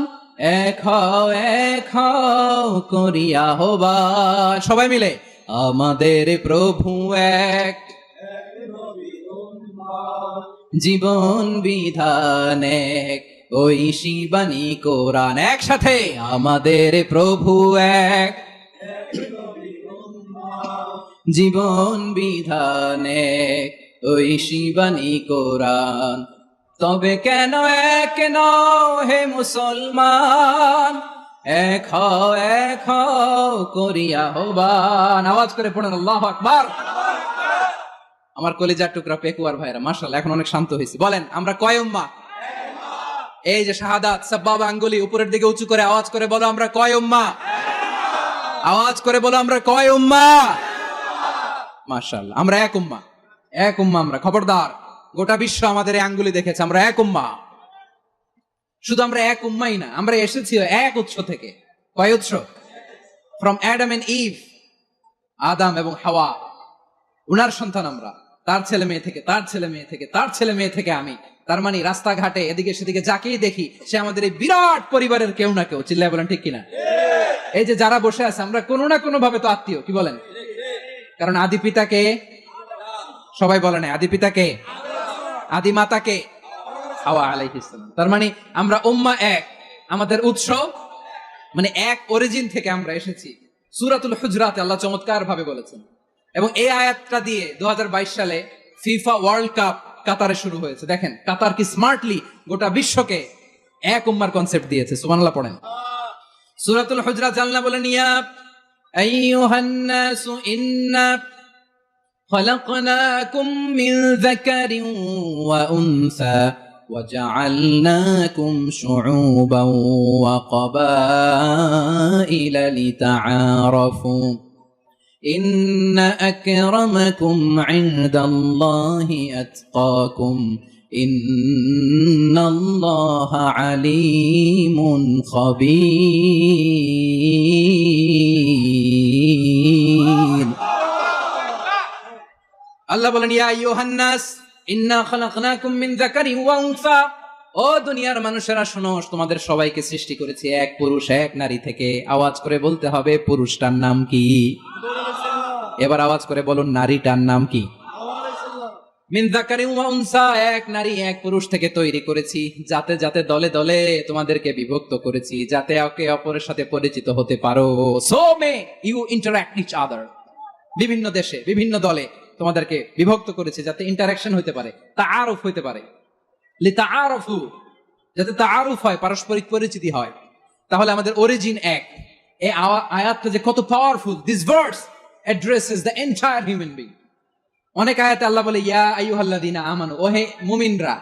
এক হও করিয়া আহ্বান। সবাই মিলে, আমাদের প্রভু এক, জীবন বিধান এক, ওই শিবানী কোরআন। একসাথে, আমাদের প্রভু এক, জীবন বিধান এক, ওই শিবানী কোরআন। তবে কেন এক নও হে মুসলমান, এক হও করিয়া আহ্বান। আওয়াজ করে পড়েন আল্লাহু আকবার। আমার কলিজার টুকরা পেকুয়ার ভাইরা, মাশাআল্লাহ এখন অনেক শান্ত হয়েছে। বলেন আমরা কয় উম্মাহ? এই যে শাহাদাত, সাব্বাবা আঙ্গুলি উপরের দিকে উঁচু করে আওয়াজ করে বলো আমরা কয় উম্মাহ? আওয়াজ করে বলো আমরা কয় উম্মাহ? মাশাআল্লাহ, আমরা এক উম্মাহ, এক উম্মাহ আমরা। খবরদার, গোটা বিশ্ব আমাদের এই আঙ্গুলি দেখেছে, আমরা এক উম্মাহ। শুধু আমরা এক উম্মাই না, আমরা এসেছি এক উৎস থেকে। কয় উৎস? ফ্রম অ্যাডাম এন্ড ইভ, আদম এবং হাওয়া, উনার সন্তান আমরা। তার ছেলে মেয়ে থেকে, তার ছেলে মেয়ে থেকে, তার ছেলে মেয়ে থেকে আমি। তার মানে রাস্তাঘাটে এদিকে সেদিকে যাকেই দেখি, সে আমাদের এই বিরাট পরিবারের কেউ না কেউ। চিল্লায় বলেন ঠিক কিনা? এই যে যারা বসে আছে, আমরা কোনো না কোনো ভাবে তো আত্মীয়। কি বলেন? কারণ আদি পিতাকে সবাই বলে না, আদি পিতাকে, আদি মাতাকে হাওয়া আলাইহিস সালাম। তার মানে আমরা উম্মাহ এক, আমাদের উৎস মানে এক অরিজিন থেকে আমরা এসেছি। সূরাতুল হুজরাতে আল্লাহ চমৎকার ভাবে বলেছেন। এবং এই আয়াতটা দিয়ে 2022 সালে ফিফা ওয়ার্ল্ড কাপ কাতারে শুরু হয়েছে। দেখেন কাতার কি স্মার্টলি গোটা বিশ্বকে এক উম্মার কনসেপ্ট দিয়েছে। সুবহানাল্লাহ পড়েন। সূরাতুল হুজরাত আল্লাহ বলেন, ইয়া আইয়ুহান নাসু ইন্না খলাকনাকুম মিন যাকারিন ওয়া উনসা وجعلناكم شعوبا وقبائل لتعارفوا إن أكرمكم عند الله أتقاكم إن الله عليم خبير আল্লাহ বলেন, ইয়া আইয়ুহান নাস ইন্না খালাকনাকুম মিন যাকারিন ওয়া উনসা, ও দুনিয়ার মানুষেরা শোনো, তোমাদের সবাইকে সৃষ্টি করেছি এক পুরুষ এক নারী থেকে। আওয়াজ করে বলতে হবে পুরুষটার নাম কি? এবার আওয়াজ করে বলুন নারীটার নাম কি? মিন যাকারিন ওয়া উনসা, এক নারী এক পুরুষ থেকে তৈরি করেছি, যাতে যাতে দলে দলে তোমাদেরকে বিভক্ত করেছি, যাতে একে অপরের সাথে পরিচিত হতে পারো। So may you interact each other, বিভিন্ন দেশে বিভিন্ন দলে তোমাদেরকে বিভক্ত করেছে যাতে ইন্টারঅ্যাকশন হইতে পারে, তাআরুফ হইতে পারে। লিতাআরফু, যাতে তাআরুফ হয়, পারস্পরিক পরিচিতি হয়। তাহলে আমাদের অরিজিন এক। এই আয়াতটা যে কত powerful! This verse addresses the entire human being. অনেক আয়াতে আল্লাহ বলে ইয়া আইয়ুহাল্লাযীনা আমানু, ওহে মুমিনরা।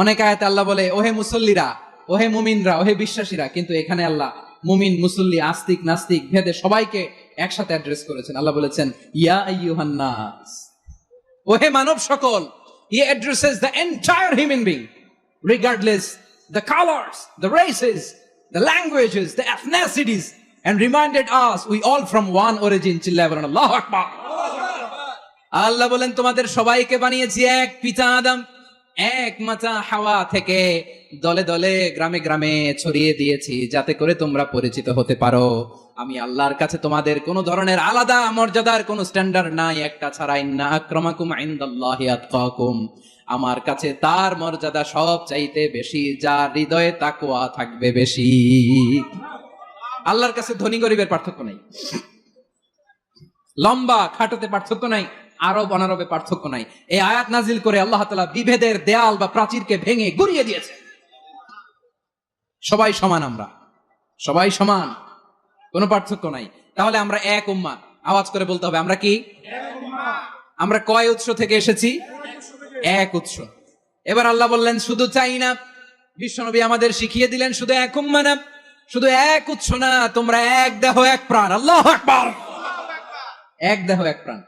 অনেক আয়াতে আল্লাহ বলে ওহে মুসল্লিরা, ওহে মুমিনরা, ওহে বিশ্বাসীরা। কিন্তু এখানে আল্লাহ মুমিন মুসল্লি আস্তিক নাস্তিক ভেদে সবাইকে একসাথে অ্যাড্রেস করেছেন। আল্লাহ বলেছেন ইয়া আইয়ুহান নাস, ওহে মানব সকল। He addresses the entire human being, regardless the colors, the races, the languages, the ethnicities, and reminded us we all from one origin. Children, Allahu Akbar. আল্লাহ বলেন তোমাদের সবাইকে বানিয়েছি এক পিতা আদম, এক মাতা হাওয়া থেকে, দলে দলে গ্রামে গ্রামে ছড়িয়ে দিয়েছি যাতে করে তোমরা পরিচিত হতে পারো। আমি আল্লাহর কাছে তোমাদের কোন ধরনের আলাদা মর্যাদার কোন স্ট্যান্ডার্ড নাই, একটা ছাড়া। ইন্না আক্রামাকুম ইনদাল্লাহি আতকাকুম, আমার কাছে তার মর্যাদা সব চাইতে বেশি যার হৃদয়ে তাকওয়া থাকবে বেশি। আল্লাহর কাছে ধনী গরিবের পার্থক্য নাই, লম্বা খাটোতে পার্থক্য নাই, আরব অনারবে পার্থক্য নাই। এই আয়াত নাজিল করে আল্লাহ তাআলা বিভেদের দেয়াল বা প্রাচীরকে ভেঙে গুড়িয়ে দিয়েছে। সবাই সমান, আমরা সবাই সমান, কোনো পার্থক্য নাই। তাহলে আমরা এক উম্মাহ। আওয়াজ করে বলতে হবে আমরা কি? আমরা কয় উৎস থেকে এসেছি? এক উৎস। এবার আল্লাহ বললেন শুধু চাই না, বিশ্বনবী আমাদের শিখিয়ে দিলেন শুধু এক উম্মাহ না, শুধু এক উৎস না, তোমরা এক দেহ এক প্রাণ। আল্লাহু আকবার। এক দেহ এক প্রাণ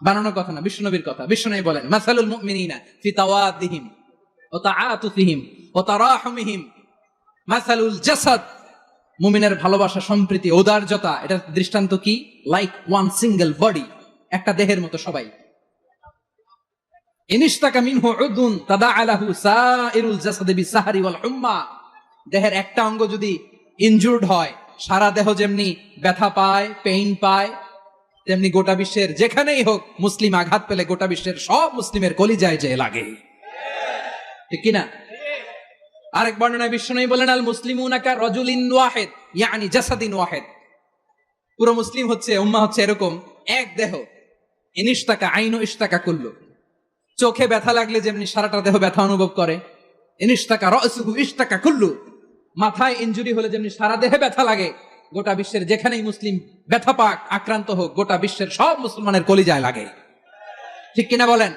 বানানোর কথা না, বিশ্বনবীর কথা। বিশ্বনবী বলেন মাসালুল মুমিনিনা ফি তাওয়াদিহিম ওয়া তাআতুফিহিম ওয়া তারাহুমিহিম মাসালুল জাসাদ, মুমিনের ভালোবাসা, সম্প্রীতি, ঔদার্যতা, এটা দৃষ্টান্ত কি? লাইক ওয়ান সিঙ্গেল বডি, একটা দেহের মতো সবাই। ইনিশতাকা মিনহু উদুন তাদাআলাহু সাইরুল জাসাদি বিসাহরি ওয়াল হুম্মা, দেহের একটা অঙ্গ যদি ইনজুরড হয়, সারা দেহ যেমনি ব্যথা পায়, পেইন পায়, তেমনি গোটা বিশ্বের যেখানেই হোক মুসলিম আঘাত পেলে গোটা বিশ্বের সব মুসলিমের কলিজায় যে লাগে, ঠিক কিনা? আরেক বর্ণনায় বিশ্বনবী বলেন আল মুসলিমুনা কা রাজুলিন ওয়াহিদ ইয়ানি জাসাদিন ওয়াহিদ, পুরো মুসলিম হচ্ছে, উম্মাহ হচ্ছে এরকম এক দেহ। ইনিশতাকা আইনু ইশতাকা কুল্লু, চোখে ব্যথা লাগলে যেমনি সারাটা দেহ ব্যথা অনুভব করে, ইনিশতাকা রাসুহু ইশতাকা কুল্লু, মাথায় ইনজুরি হলে যেমনি সারা দেহে ব্যথা লাগে, গোটা বিশ্বের যেখানেই মুসলিম ব্যথা পাক, আক্রান্ত হোক, গোটা বিশ্বের সব মুসলমানের কলিজায় লাগে, ঠিক কিনা বলেন?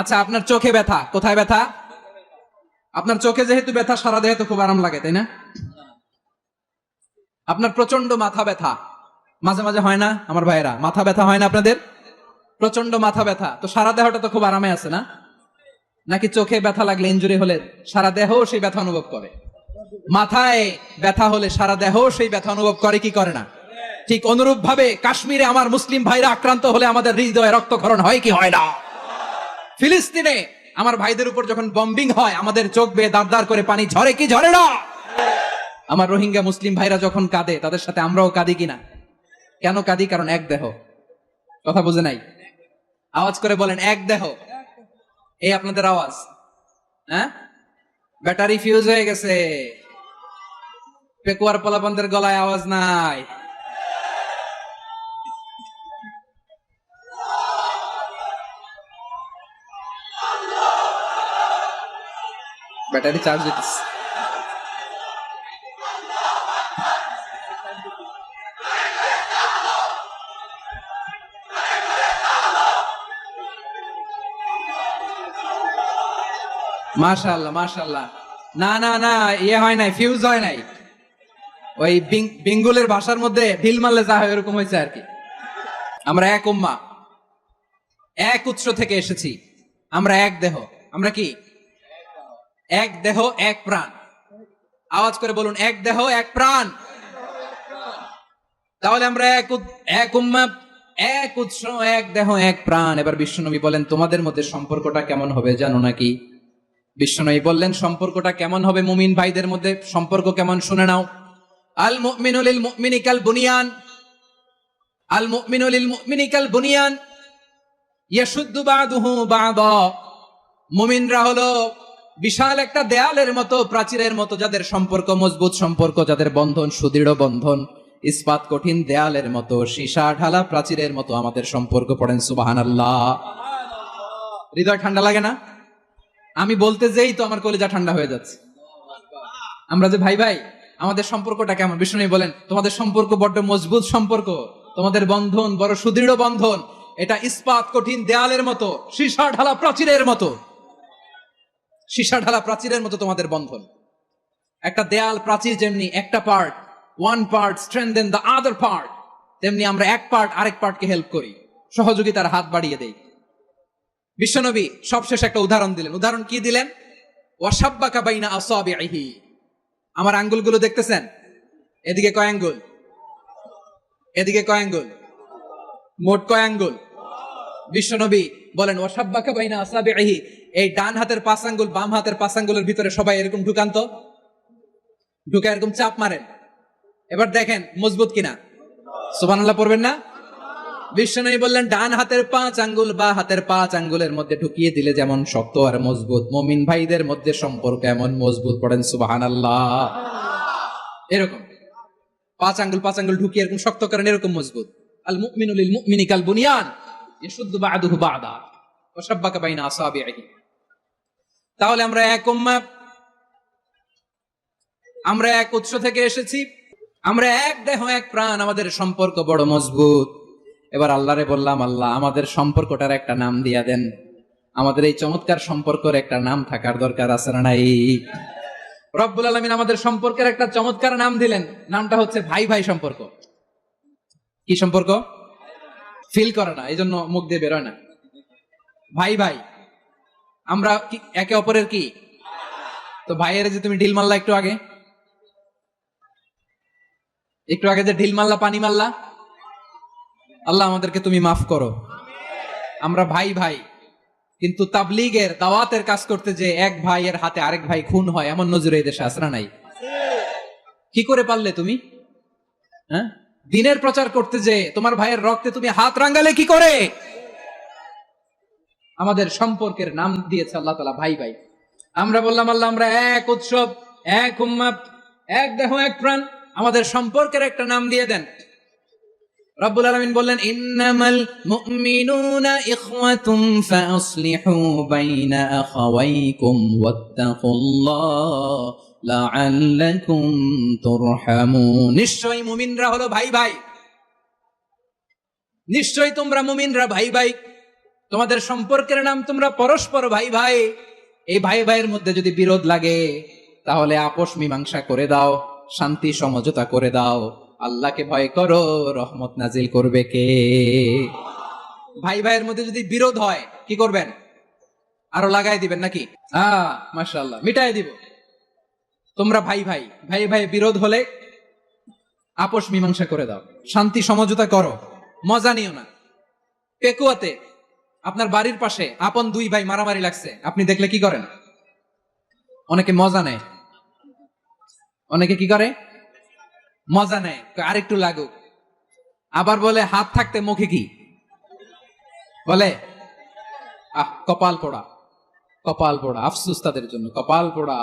আচ্ছা, আপনার চোখে ব্যথা, কোথায় ব্যথা? আপনার চোখে যেহেতু ব্যথা, সারা দেহে তো খুব আরাম লাগে, তাই না? আপনার প্রচন্ড মাথা ব্যথা মাঝে মাঝে হয় না আমার ভাইয়েরা? মাথা ব্যথা হয় না আপনাদের? প্রচন্ড মাথা ব্যথা, তো সারা দেহটা তো খুব আরামে আছে না? নাকি চোখে ব্যথা লাগলে, ইনজুরি হলে সারা দেহ সেই ব্যথা অনুভব করে? মাথায় ব্যথা হলে সারা দেহ সেই ব্যথা অনুভব করে কি করে না? ঠিক অনুরূপ ভাবে কাশ্মীরে আমার মুসলিম ভাইরা আক্রান্ত হলে আমাদের হৃদয়ে রক্তক্ষরণ হয় কি হয় না? ফিলিস্তিনে আমার ভাইদের উপর যখন বম্বিং হয়, আমাদের চোখ বেয়ে দাঁড় দাঁড় করে পানি ঝরে কি ঝরে না? আমার রোহিঙ্গা মুসলিম ভাইরা যখন কাঁদে, তাদের সাথে আমরাও কাঁদি কিনা? কেন কাঁদি? কারণ এক দেহ। কথা বুঝে নাই? আওয়াজ করে বলেন এক দেহ। এই আপনাদের আওয়াজ, হ্যাঁ? ব্যাটারি ফিউজ হয়ে গেছে, পেকুয়ার পোলাপানদের গলায় আওয়াজ নাই। ব্যাটারি চার্জ দিতেছে। মাশাআল্লাহ মাশাআল্লাহ। না না না, ইয়ে হয় নাই, ফিউজ হয় নাই। ওই বেঙ্গলের ভাষার মধ্যে ঢিল মারলে যা হয় এরকম হয়েছে আর কি। আমরা এক উম্মাহ, এক উৎস থেকে এসেছি। আমরা এক দেহ। আমরা কি? এক দেহ এক প্রাণ। আওয়াজ করে বলুন, এক দেহ এক প্রাণ। তাহলে আমরা এক উম্মাহ, এক উৎস, এক দেহ এক প্রাণ। এবার বিশ্বনবী বলেন, তোমাদের মধ্যে সম্পর্কটা কেমন হবে জানো নাকি? বিশ্বনবী বললেন, সম্পর্কটা কেমন হবে মুমিন ভাইদের মধ্যে, সম্পর্ক কেমন শুনে নাও। আল মুমিনু লিল মুমিনি কাল বুনিয়ান, আল মুমিনু লিল মুমিনি কাল বুনিয়ান ইয়াশুদ্দু বা'দুহু বা'দা। মুমিনরা হলো বিশাল একটা দেয়ালের মতো, প্রাচীরের মতো, যাদের সম্পর্ক মজবুত, সম্পর্ক যাদের বন্ধন সুদৃঢ় বন্ধন, ইস্পাত কঠিন দেয়ালের মতো, সীসা ঢালা প্রাচীরের মতো আমাদের সম্পর্ক। পড়েন সুবহানাল্লাহ। হৃদয় ঠান্ডা লাগে না? আমি বলতে যেই তো আমার কলিজা ঠান্ডা হয়ে যাচ্ছে। আমরা যে ভাই ভাই, আমাদের সম্পর্কটা কেমন? বিষ্ণু বলেন, তোমাদের সম্পর্ক বড্ড মজবুত সম্পর্ক, তোমাদের বন্ধন বড় সুদৃঢ় বন্ধন, এটা ইস্পাত কঠিন দেয়ালের মতো, সীসা ঢালা প্রাচীরের মতো, সীসা ঢালা প্রাচীরের মতো তোমাদের বন্ধন। একটা দেয়াল প্রাচীর যেমনি একটা part, one part strengthen the other part, তেমনি আমরা এক পার্ট আরেক পার্টকে হেল্প করি, সহযোগিতার হাত বাড়িয়ে দেই। বিশ্বনবী সবশেষে একটা উদাহরণ দিলেন। উদাহরণ কি দিলেন? ওয়াসাব্বাকা বাইনা আসাবিহি। আমার আঙ্গুলগুলো দেখতেছেন? এদিকে কয় আঙ্গুল? এদিকে কয় আঙ্গুল? মোট কয় আঙ্গুল? বিশ্বনবী বলেন, ওয়াসাব্বাকা বাইনা আসাবিহি। এই ডান হাতের 5 আঙ্গুল বাম হাতের 5 আঙ্গুলের ভিতরে সবাই এরকম ঢুকান তো, ঢুকে এরকম চাপ মারেন। এবার দেখেন মজবুত কিনা। সুবহানাল্লাহ পড়বেন না? বিশ্বনবী বললেন, ডান হাতের 5 আঙ্গুল বা হাতের 5 আঙ্গুলের মধ্যে ঢুকিয়ে দিলে যেমন শক্ত আর মজবুত, মুমিন ভাইদের মধ্যে সম্পর্ক এমন মজবুত। পড়েন সুবহানাল্লাহ। এরকম 5 আঙ্গুল ঢুকিয়ে এরকম শক্ত করেন, এরকম মজবুত। আল মুমিনু লিল মুমিনি কাল বুনিয়ান ইয়াশুদ্দু বা'দুহু বা'দা ওয়া শাব্বাকা বাইনা আসাবিহি। তাহলে আমরা এক উম্মাহ, আমরা এক উৎস থেকে এসেছি, আমরা এক দেহ এক প্রাণ, আমাদের সম্পর্ক বড় মজবুত। এবার আল্লাহরে বললাম, আল্লাহ আমাদের সম্পর্কটার একটা নাম দিয়া দেন। আমাদের এই চমৎকার সম্পর্কের একটা নাম থাকার দরকার আছে না নাই? রব্বুল আলামিন আমাদের সম্পর্কের একটা চমৎকার নাম দিলেন। নামটা হচ্ছে ভাই ভাই সম্পর্ক। কি সম্পর্ক? ফিল করে না, এই জন্য মুখ দিয়ে বেরোয় না। ভাই ভাই, আমরা একে অপরের কি? তো ভাইয়ের যে তুমি ঢিল মারলা একটু আগে, একটু আগে যে ঢিল মারলা, পানি মারলা, আল্লাহ আমাদেরকে তুমি মাফ করো। আমরা ভাই ভাই, কিন্তু তাবলীগের দাওয়াতের কাজ করতে যে এক ভাইয়ের হাতে আরেক ভাই খুন হয়, এমন নজরে এই দেশে আসরা নাই। কি করে পারলে তুমি? হ্যাঁ, দিনের প্রচার করতে যে তোমার ভাইয়ের রক্তে তুমি হাত রাঙ্গালে কি করে? আমাদের সম্পর্কের নাম দিয়েছে আল্লাহ তাআলা ভাই ভাই। আমরা বললাম, আল্লাহ আমরা এক উৎসব, এক উম্মাহ, এক দেহ এক প্রাণ, আমাদের সম্পর্কের একটা নাম দিয়ে দেন। রব্বুল আলামিন বললেন, ইন্নামাল মুমিনুনা ইখওয়াতুম ফাসলিহু বাইনা আখাওয়াইকুম ওয়াত্তাকুল্লাহ লাআল্লাকুম তুরহামুন। নিশ্চয়ই মুমিনরা হলো ভাই ভাই, নিশ্চয়ই তোমরা মুমিনরা ভাই ভাই, তোমাদের সম্পর্কের নাম তোমরা পরস্পর ভাই ভাই। এই ভাই ভাইয়ের মধ্যে যদি বিরোধ লাগে তাহলে আপোষ মীমাংসা করে দাও, শান্তি সমঝোতা করে দাও। আল্লাহকে ভয় করো, রহমত নাজিল করবে কে? ভাই ভাইয়ের মধ্যে যদি বিরোধ হয় কি করবেন? আরো লাগাই দিবেন নাকি? মাশাআল্লাহ, মিটাই দিব। তোমরা ভাই ভাই, ভাই ভাই বিরোধ হলে আপোষ মীমাংসা করে দাও, শান্তি সমঝোতা করো, মজা নিও না। পেকুয়াতে আপনার বাড়ির পাশে আপন 2 ভাই মারামারি লাগছে, আপনি দেখলে কি করেন? অনেকে মজা নেয়। অনেকে কি করে? মজা নেয়, আরেকটু লাগুক। আবার বলে হাত থাকতে মুখে কি বলে? কপাল পোড়া, কপাল পোড়া। আফসোস তাদের জন্য, কপাল পোড়া।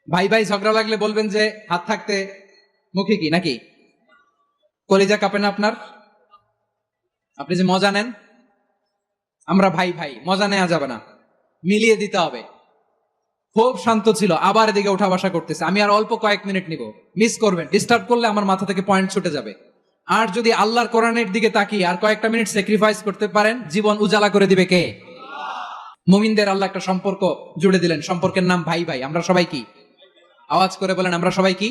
ভাই ভাই ঝগড়া লাগলে বলবেন যে হাত থাকতে মুখে কি, নাকি? কলিজা কাঁপে না আপনার? আপনি যে মজা নেন। আমরা ভাই ভাই, মজা নেওয়া যাবে না, মিলিয়ে দিতে হবে। খুব শান্ত ছিল, আবার এদিকে উঠা বসা করতেছে। আমি আর অল্প কয়েক মিনিট নিব, মিস করবেন। ডিস্টার্ব করলে আমার মাথা থেকে পয়েন্ট ছুটে যাবে। আর যদি আল্লাহর কোরআনের দিকে তাকিয়ে আর কয়েকটা মিনিট স্যাক্রিফাইস করতে পারেন, জীবন উজালা করে দিবে কে? মুমিনদের আল্লাহ একটা সম্পর্ক জুড়ে দিলেন, সম্পর্কের নাম ভাই ভাই। আমরা সবাই কি? আওয়াজ করে বলেন, আমরা সবাই কি?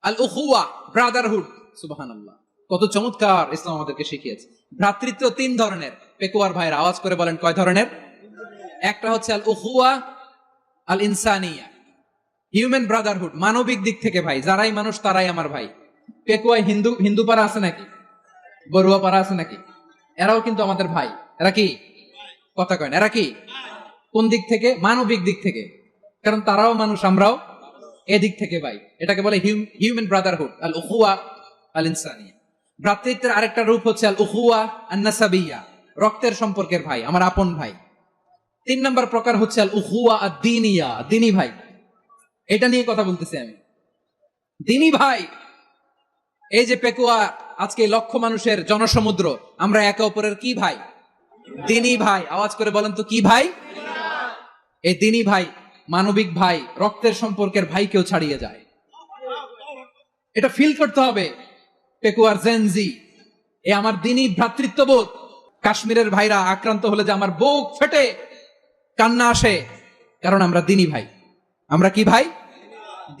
আল উখুয়া, ব্রাদারহুড। সুবহানাল্লাহ, কত চমৎকার ইসলাম আমাদেরকে শিখিয়েছে। ভ্রাতৃত্ব তিন ধরনের। পেকুয়ার ভাইয়ের আওয়াজ করে বলেন, কয় ধরনের? একটা হচ্ছে আল উখুয়া আল ইনসানিয়া, হিউম্যান ব্রাদারহুড, মানবিক দিক থেকে ভাই, যারাই মানুষ তারাই আমার ভাই। পেকুয়ায় হিন্দু পাড়া আছে নাকি? বড়ুয়া পাড়া আছে নাকি? এরাও কিন্তু আমাদের ভাই। এরা কি? কথা কয় না, এরা কি? কোন দিক থেকে? মানবিক দিক থেকে, কারণ তারাও মানুষ, আমরাও এদিক থেকে ভাই। এটাকে বলে হিউম্যান ব্রাদারহুড, আল উখুয়া আল ইনসানিয়া। ভ্রাতৃত্বের আরেকটা রূপ হচ্ছে আল উখুয়া আন নাসাবিয়া, রক্তের সম্পর্কের ভাই, আমার আপন ভাই। 3 নম্বর প্রকার হচ্ছে আল উখুয়া আদ দীনিয়া, দিনী ভাই। এটা নিয়ে কথা বলতেছি আমি, দিনী ভাই। এই যে পেকুয়া, আজকে লক্ষ মানুষের জনসমুদ্র, আমরা একে অপরের কি ভাই? দিনী ভাই। আওয়াজ করে বলেন তো কি ভাই? এই দিনী ভাই, মানবিক ভাই, রক্তের সম্পর্কের ভাই কেউ ছাড়িয়ে যায়, এটা ফিল করতে হবে। পেকুয়ার জেনজি, এ আমার দিনী ভ্রাতৃত্ববোধ। কাশ্মীরের ভাইরা আক্রান্ত হলে যে আমার বুক ফেটে কান্না আসে, কারণ আমরা দিনী ভাই। আমরা কি ভাই?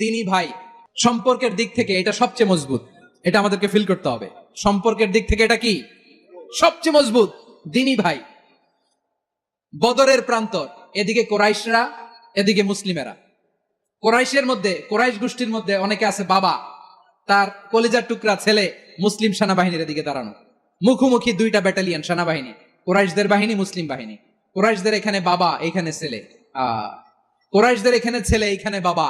দিনী ভাই। সম্পর্কের দিক থেকে এটা সবচেয়ে মজবুত, এটা আমাদেরকে ফিল করতে হবে। সম্পর্কের দিক থেকে এটা কি? সবচেয়ে মজবুত, দিনী ভাই। বদরের প্রান্তর, এদিকে কোরাইশরা, এদিকে মুসলিমেরা। কোরাইশের মধ্যে, কোরাইশ গোষ্ঠীর মধ্যে অনেকে আছে বাবা, তার কলিজার টুকরা ছেলে মুসলিম সেনাবাহিনীর দিকে দাঁড়ানো, মুখোমুখি দুইটা ব্যাটালিয়ন সেনাবাহিনী, কোরাইশদের বাহিনী, মুসলিম বাহিনী। কোরাইশদের এখানে বাবা, এখানে ছেলে। কোরাইশদের এখানে ছেলে, এখানে বাবা।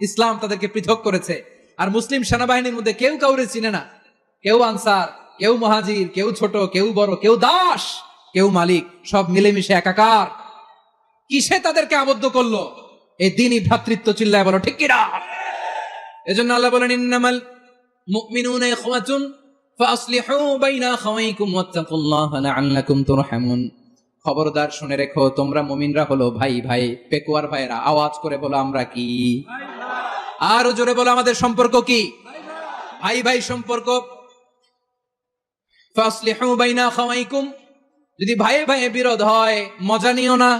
ইসলাম তাদেরকে পৃথক করেছে। আর মুসলিম সেনাবাহিনীর মধ্যে কেউ কাউরে চিনে না, কেউ আনসার, কেউ মুহাজির, কেউ ছোট, কেউ বড়, কেউ দাস, কেউ মালিক, সব মিলেমিশে একাকার। কিসে তাদেরকে আবদ্ধ করলো? এই দিনই ভ্রাতৃত্ব। চিল্লায় বলো ঠিক কিনা? এজন্য আল্লাহ বলেন, ইন্নামাল মুমিনুনা ইখওয়াতুন ফাসলিহু বাইনা আখাওয়াইকুম ওয়াত্তাকুল্লাহা লাআল্লাকুম তুরহামুন। খবরদার শুনে রেখো, তোমরা মুমিনরা হলো ভাই ভাই। পেকুয়ার ভাইরা আওয়াজ করে বলো, আমরা কি? আরো জোরে বলো, আমাদের সম্পর্ক কি? ভাই ভাই সম্পর্ক। ফাসলিহু বাইনা আখাওয়াইকুম, যদি ভাইয়ে ভাইয়ে বিরোধ হয় মজা নিও না।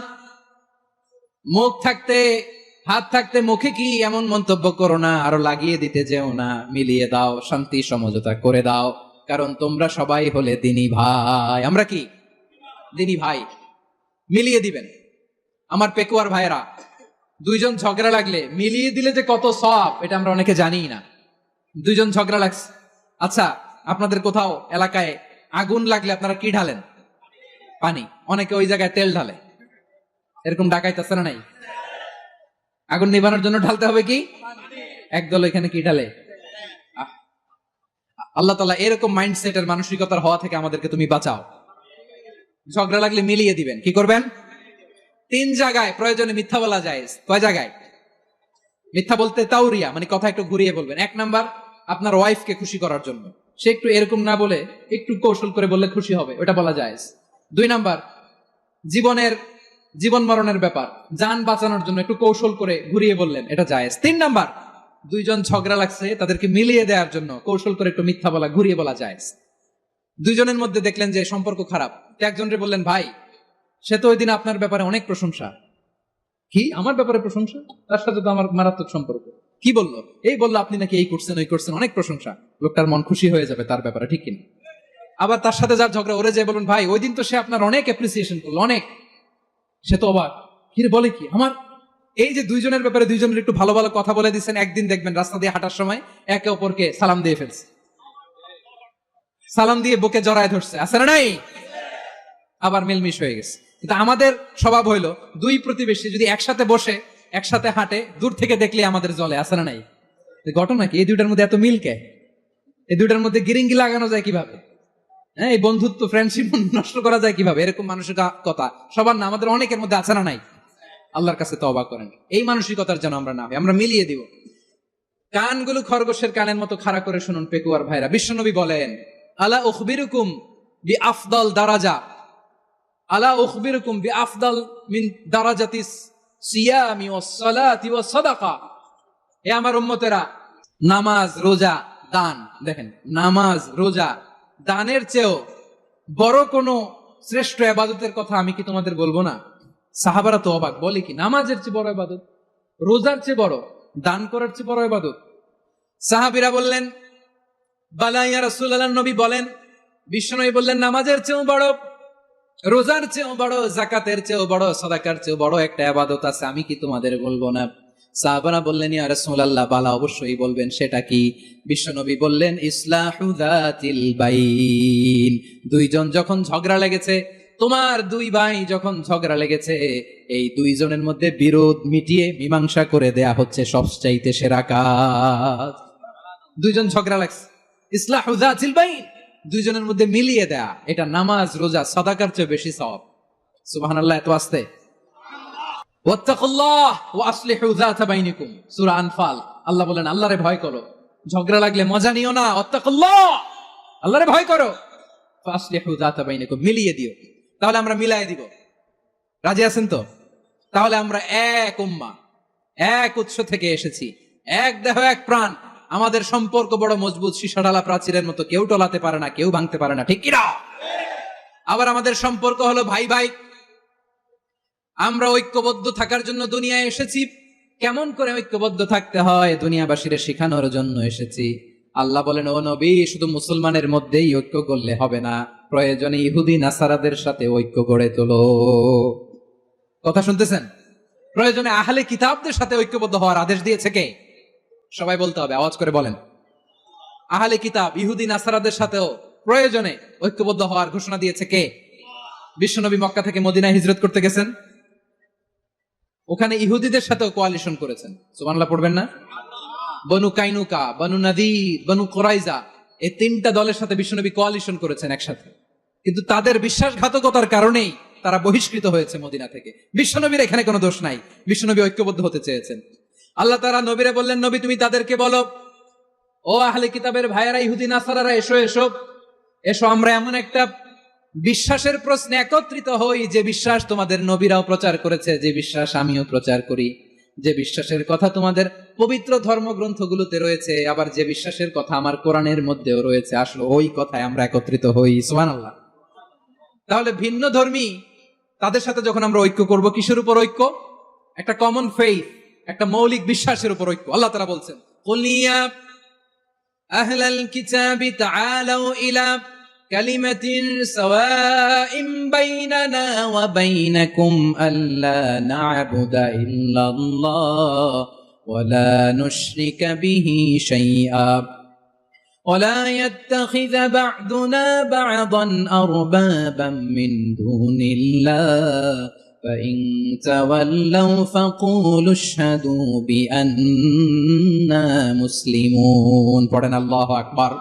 মুখ থাকতে, হাত থাকতে মুখে কি এমন মন্তব্য করো না, আরো লাগিয়ে দিতে যেও না। মিলিয়ে দাও, শান্তি সমঝোতা করে দাও, কারণ তোমরা সবাই হলে দিনী ভাই। আমরা কি? দিনী ভাই। মিলিয়ে দিবেন। আমার পেকুয়ার ভাইরা, দুইজন ঝগড়া লাগলে মিলিয়ে দিলে যে কত সওয়াব, এটা আমরা অনেকে জানি না। দুইজন ঝগড়া লাগছে, আচ্ছা আপনাদের কোথাও এলাকায় আগুন লাগলে আপনারা কি ঢালেন? পানি। অনেকে ওই জায়গায় তেল ঢালে, এরকম ডাকাইতেছে না নাই? আগুন নিভানোর জন্য ঢালতে হবে কি? একদল এখানে কি ঢালে? আল্লাহ তাআলা এরকম মাইন্ডসেটের, মানসিকতার হওয়া থেকে আমাদেরকে তুমি বাঁচাও। ঝগড়া লাগলে মিলিয়ে দিবেন। কি করবেন? 3 জায়গায় প্রয়োজনে মিথ্যা বলা যায়। কয় জায়গায় মিথ্যা বলতে? তাওরিয়া, মানে কথা একটু ঘুরিয়ে বলবেন। 1 নাম্বার, আপনার ওয়াইফকে খুশি করার জন্য, সে একটু এরকম না বলে একটু কৌশল করে বললে খুশি হবে, ওটা বলা যায়। 2 নাম্বার, জীবন মরণের ব্যাপার, জান বাঁচানোর জন্য একটু কৌশল করে ঘুরিয়ে বললেন, এটা জায়েজ। 3 নাম্বার, দুইজন ঝগড়া লাগছে, তাদেরকে মিলিয়ে দেওয়ার জন্য কৌশল করে একটু মিথ্যা বলা, ঘুরিয়ে বলা জায়েজ। দুইজনের মধ্যে দেখলেন যে সম্পর্ক খারাপ, একজনরে বললেন, ভাই সে তো ওই দিন আপনার ব্যাপারে অনেক প্রশংসা। কি আমার ব্যাপারে প্রশংসা? তার সাথে তো আমার মারাত্মক সম্পর্ক। কি বললো? এই বললো আপনি নাকি এই করছেন ওই করছেন, অনেক প্রশংসা। লোকটার মন খুশি হয়ে যাবে তার ব্যাপারে, ঠিক কিনা? আবার তার সাথে যার ঝগড়া, ওরে যে বলুন, ভাই ওই দিন তো সে আপনার অনেক অ্যাপ্রিসিয়েশন করলো, অনেক। সে তো অবাক, কি বলে কি আমার? এই যে দুইজনের ব্যাপারে দুইজনের একটু ভালো ভালো কথা বলে দিচ্ছেন, একদিন দেখবেন রাস্তা দিয়ে হাঁটার সময় একে অপরকে সালাম দিয়ে ফেলছে, সালাম দিয়ে বুকে জড়ায় ধরছে, আছে না নাই? আবার মিলমিশ হয়ে গেছে। কিন্তু আমাদের স্বভাব হইলো, দুই প্রতিবেশী যদি একসাথে বসে একসাথে হাঁটে, দূর থেকে দেখলে আমাদের জলে, আছে না নাই? ঘটনা কি? এই দুইটার মধ্যে এত মিল কে? এই দুইটার মধ্যে গিরিঙ্গি লাগানো যায় কিভাবে? হ্যাঁ, এই বন্ধুত্ব, ফ্রেন্ডশিপ নষ্ট করা যায় কিভাবে? এরকম মানসিকতা সবার না, আমাদের অনেকের মধ্যে আছে না নাই? আল্লাহর কাছে তওবা করেন, এই মানসিকতার যেন আমরা না হই, আমরা মিলিয়ে দিব। কানগুলো খরগোশের কানের মতো খাড়া করে শুনুন পেকুয়ার ভাইরা। বিশ্বনবী বলেন, আলা উখবিরুকুম বি আফদাল দারাজা, আলা উখবিরুকুম বি আফদাল মিন দারাজাতিস সিয়ামি ওয়াস সালাতি ওয়াস সাদাকা। এ আমার উম্মতেরা, নামাজ, রোজা, দান, দেখেন নামাজ, রোজা, দানের চেয়েও বড় কোনো শ্রেষ্ঠ ইবাদতের কথা আমি কি তোমাদের বলবো না? সাহাবারা তো অবাক, বলে কি নামাজের চেয়ে বড় ইবাদত, রোজার চেয়ে বড়, দান করার চেয়ে বড় ইবাদত? সাহাবীরা বললেন বালা ইয়া রাসূলুল্লাহ, নবী বলেন। বিশ্বনবী বললেন নামাজের চেয়েও বড়, রোজার চেয়েও বড়, যাকাতের চেয়েও বড়, সাদাকার চেয়েও বড় একটা ইবাদত আছে, আমি কি তোমাদের বলবো না? সাহাবারা বললেন ইয়া রাসূলুল্লাহ, বালা অবশ্যই বলবেন, সেটা কি? বিশ্বনবী বললেন ইসলাহু যাতিল বাইন। দুইজন যখন ঝগড়া লেগেছে, তোমার দুই ভাই যখন ঝগড়া লেগেছে, এই দুইজনের মধ্যে বিরোধ মিটিয়ে মীমাংসা করে দেয়া হচ্ছে সবচাইতে সেরা কাজ। দুইজন ঝগড়া লাগছে, ইসলাহু যাতিল বাইন, দুইজনের মধ্যে মিলিয়ে দেয়া, এটা নামাজ, রোজা, সাদাকার চেয়ে বেশি সওয়াব। সুবহানাল্লাহ, এত আস্তে। ওয়াত্তাকুল্লাহ ওয়া আসলিহু যাতা বাইনিকুম, সূরা আনফাল। আল্লাহ বলেন আল্লাহরে ভয় করো, ঝগড়া লাগলে মজা নিও না, ওয়াত্তাকুল্লাহ, আল্লাহরে ভয় করো, ফাসলিহু যাতা বাইনিকুম, মিলিয়ে দিও। তাহলে আমরা মিলাই দিব, রাজি আছেন তো? তাহলে আমরা এক উম্মাহ, এক উৎস থেকে এসেছি, এক দেহ এক প্রাণ, আমাদের সম্পর্ক বড় মজবুত, সীসাডালা প্রাচীরের মতো, কেউ টলাতে পারে না, কেউ ভাঙতে পারে না, ঠিক কিনা? আবার আমাদের সম্পর্ক হলো ভাই ভাই, আমরা ঐক্যবদ্ধ থাকার জন্য দুনিয়ায় এসেছি। কেমন করে ঐক্যবদ্ধ থাকতে হয় দুনিয়াবাসীর শেখানোর জন্য এসেছি। আল্লাহ বলেন ও নবী, শুধু মুসলমানের মধ্যেই ঐক্য করলে হবে না, প্রয়োজনে ইহুদি নাসারাদের সাথে ঐক্য গড়ে তোলো। কথা শুনতেছেন? প্রয়োজনে আহলে কিতাবদের সাথে ঐক্যবদ্ধ হওয়ার আদেশ দিয়েছে কে? সবাই বলতে হবে, আওয়াজ করে বলেন। আহলে কিতাব ইহুদি নাসারাদের সাথেও প্রয়োজনে ঐক্যবদ্ধ হওয়ার ঘোষণা দিয়েছে কে? বিশ্বনবী মক্কা থেকে মদিনায় হিজরত করতে গেছেন, ওখানে ইহুদিদের সাথেও কোয়ালিশন করেছেন। সুবহানাল্লাহ পড়বেন না? বনু কাইনুকা, বনু নাদির, বনু কুরাইজা, এই তিনটা দলের সাথে বিশ্বনবী কোয়ালিশন করেছেন একসাথে, কিন্তু তাদের বিশ্বাসঘাতকতার কারণেই তারা বহিষ্কৃত হয়েছে মদিনা থেকে। বিশ্বনবীর এখানে কোনো দোষ নাই, বিশ্বনবী ঐক্যবদ্ধ হতে চেয়েছেন। আল্লাহ তাআলা নবীরে বললেন, নবী তুমি তাদেরকে বলো, ও আহলে কিতাবের ভাইয়েরা, ইহুদি নাসারারা, এসো এসো এসো, আমরা এমন একটা বিশ্বাসের প্রশ্নে একত্রিত হই যে বিশ্বাস তোমাদের নবীরাও প্রচার করেছে, যে বিশ্বাস আমিও প্রচার করি, যে বিশ্বাসের কথা তোমাদের পবিত্র ধর্মগ্রন্থগুলোতে রয়েছে, আবার যে বিশ্বাসের কথা আমার কোরআনের মধ্যেও রয়েছে, আসলে ওই কথায় আমরা একত্রিত হই। সুবহানাল্লাহ। তাহলে ভিন্ন ধর্মী তাদের সাথে যখন আমরা ঐক্য করব, কিসের উপর ঐক্য? একটা কমন ফেইথ, একটা মৌলিক বিশ্বাসের উপর ঐক্য। আল্লাহ তাআলা বলছেন কুল ইয়া আহলাল কিতাবি তাআলাউ ইলা কালিমাতিন সাওয়াইন বাইনানা ওয়া বাইনাকুম আল্লা না'বুদা ইল্লাল্লাহ ওয়া লা নুশরিকা বিহি শাইআ ওয়া লা ইয়াত্তাখিযা বা'দুনা বা'দান আরবাবান মিন দুনিল্লাহ فإن تولوا فقولوا اشهدوا بأننا مسلمون। পড়েন আল্লাহু আকবার।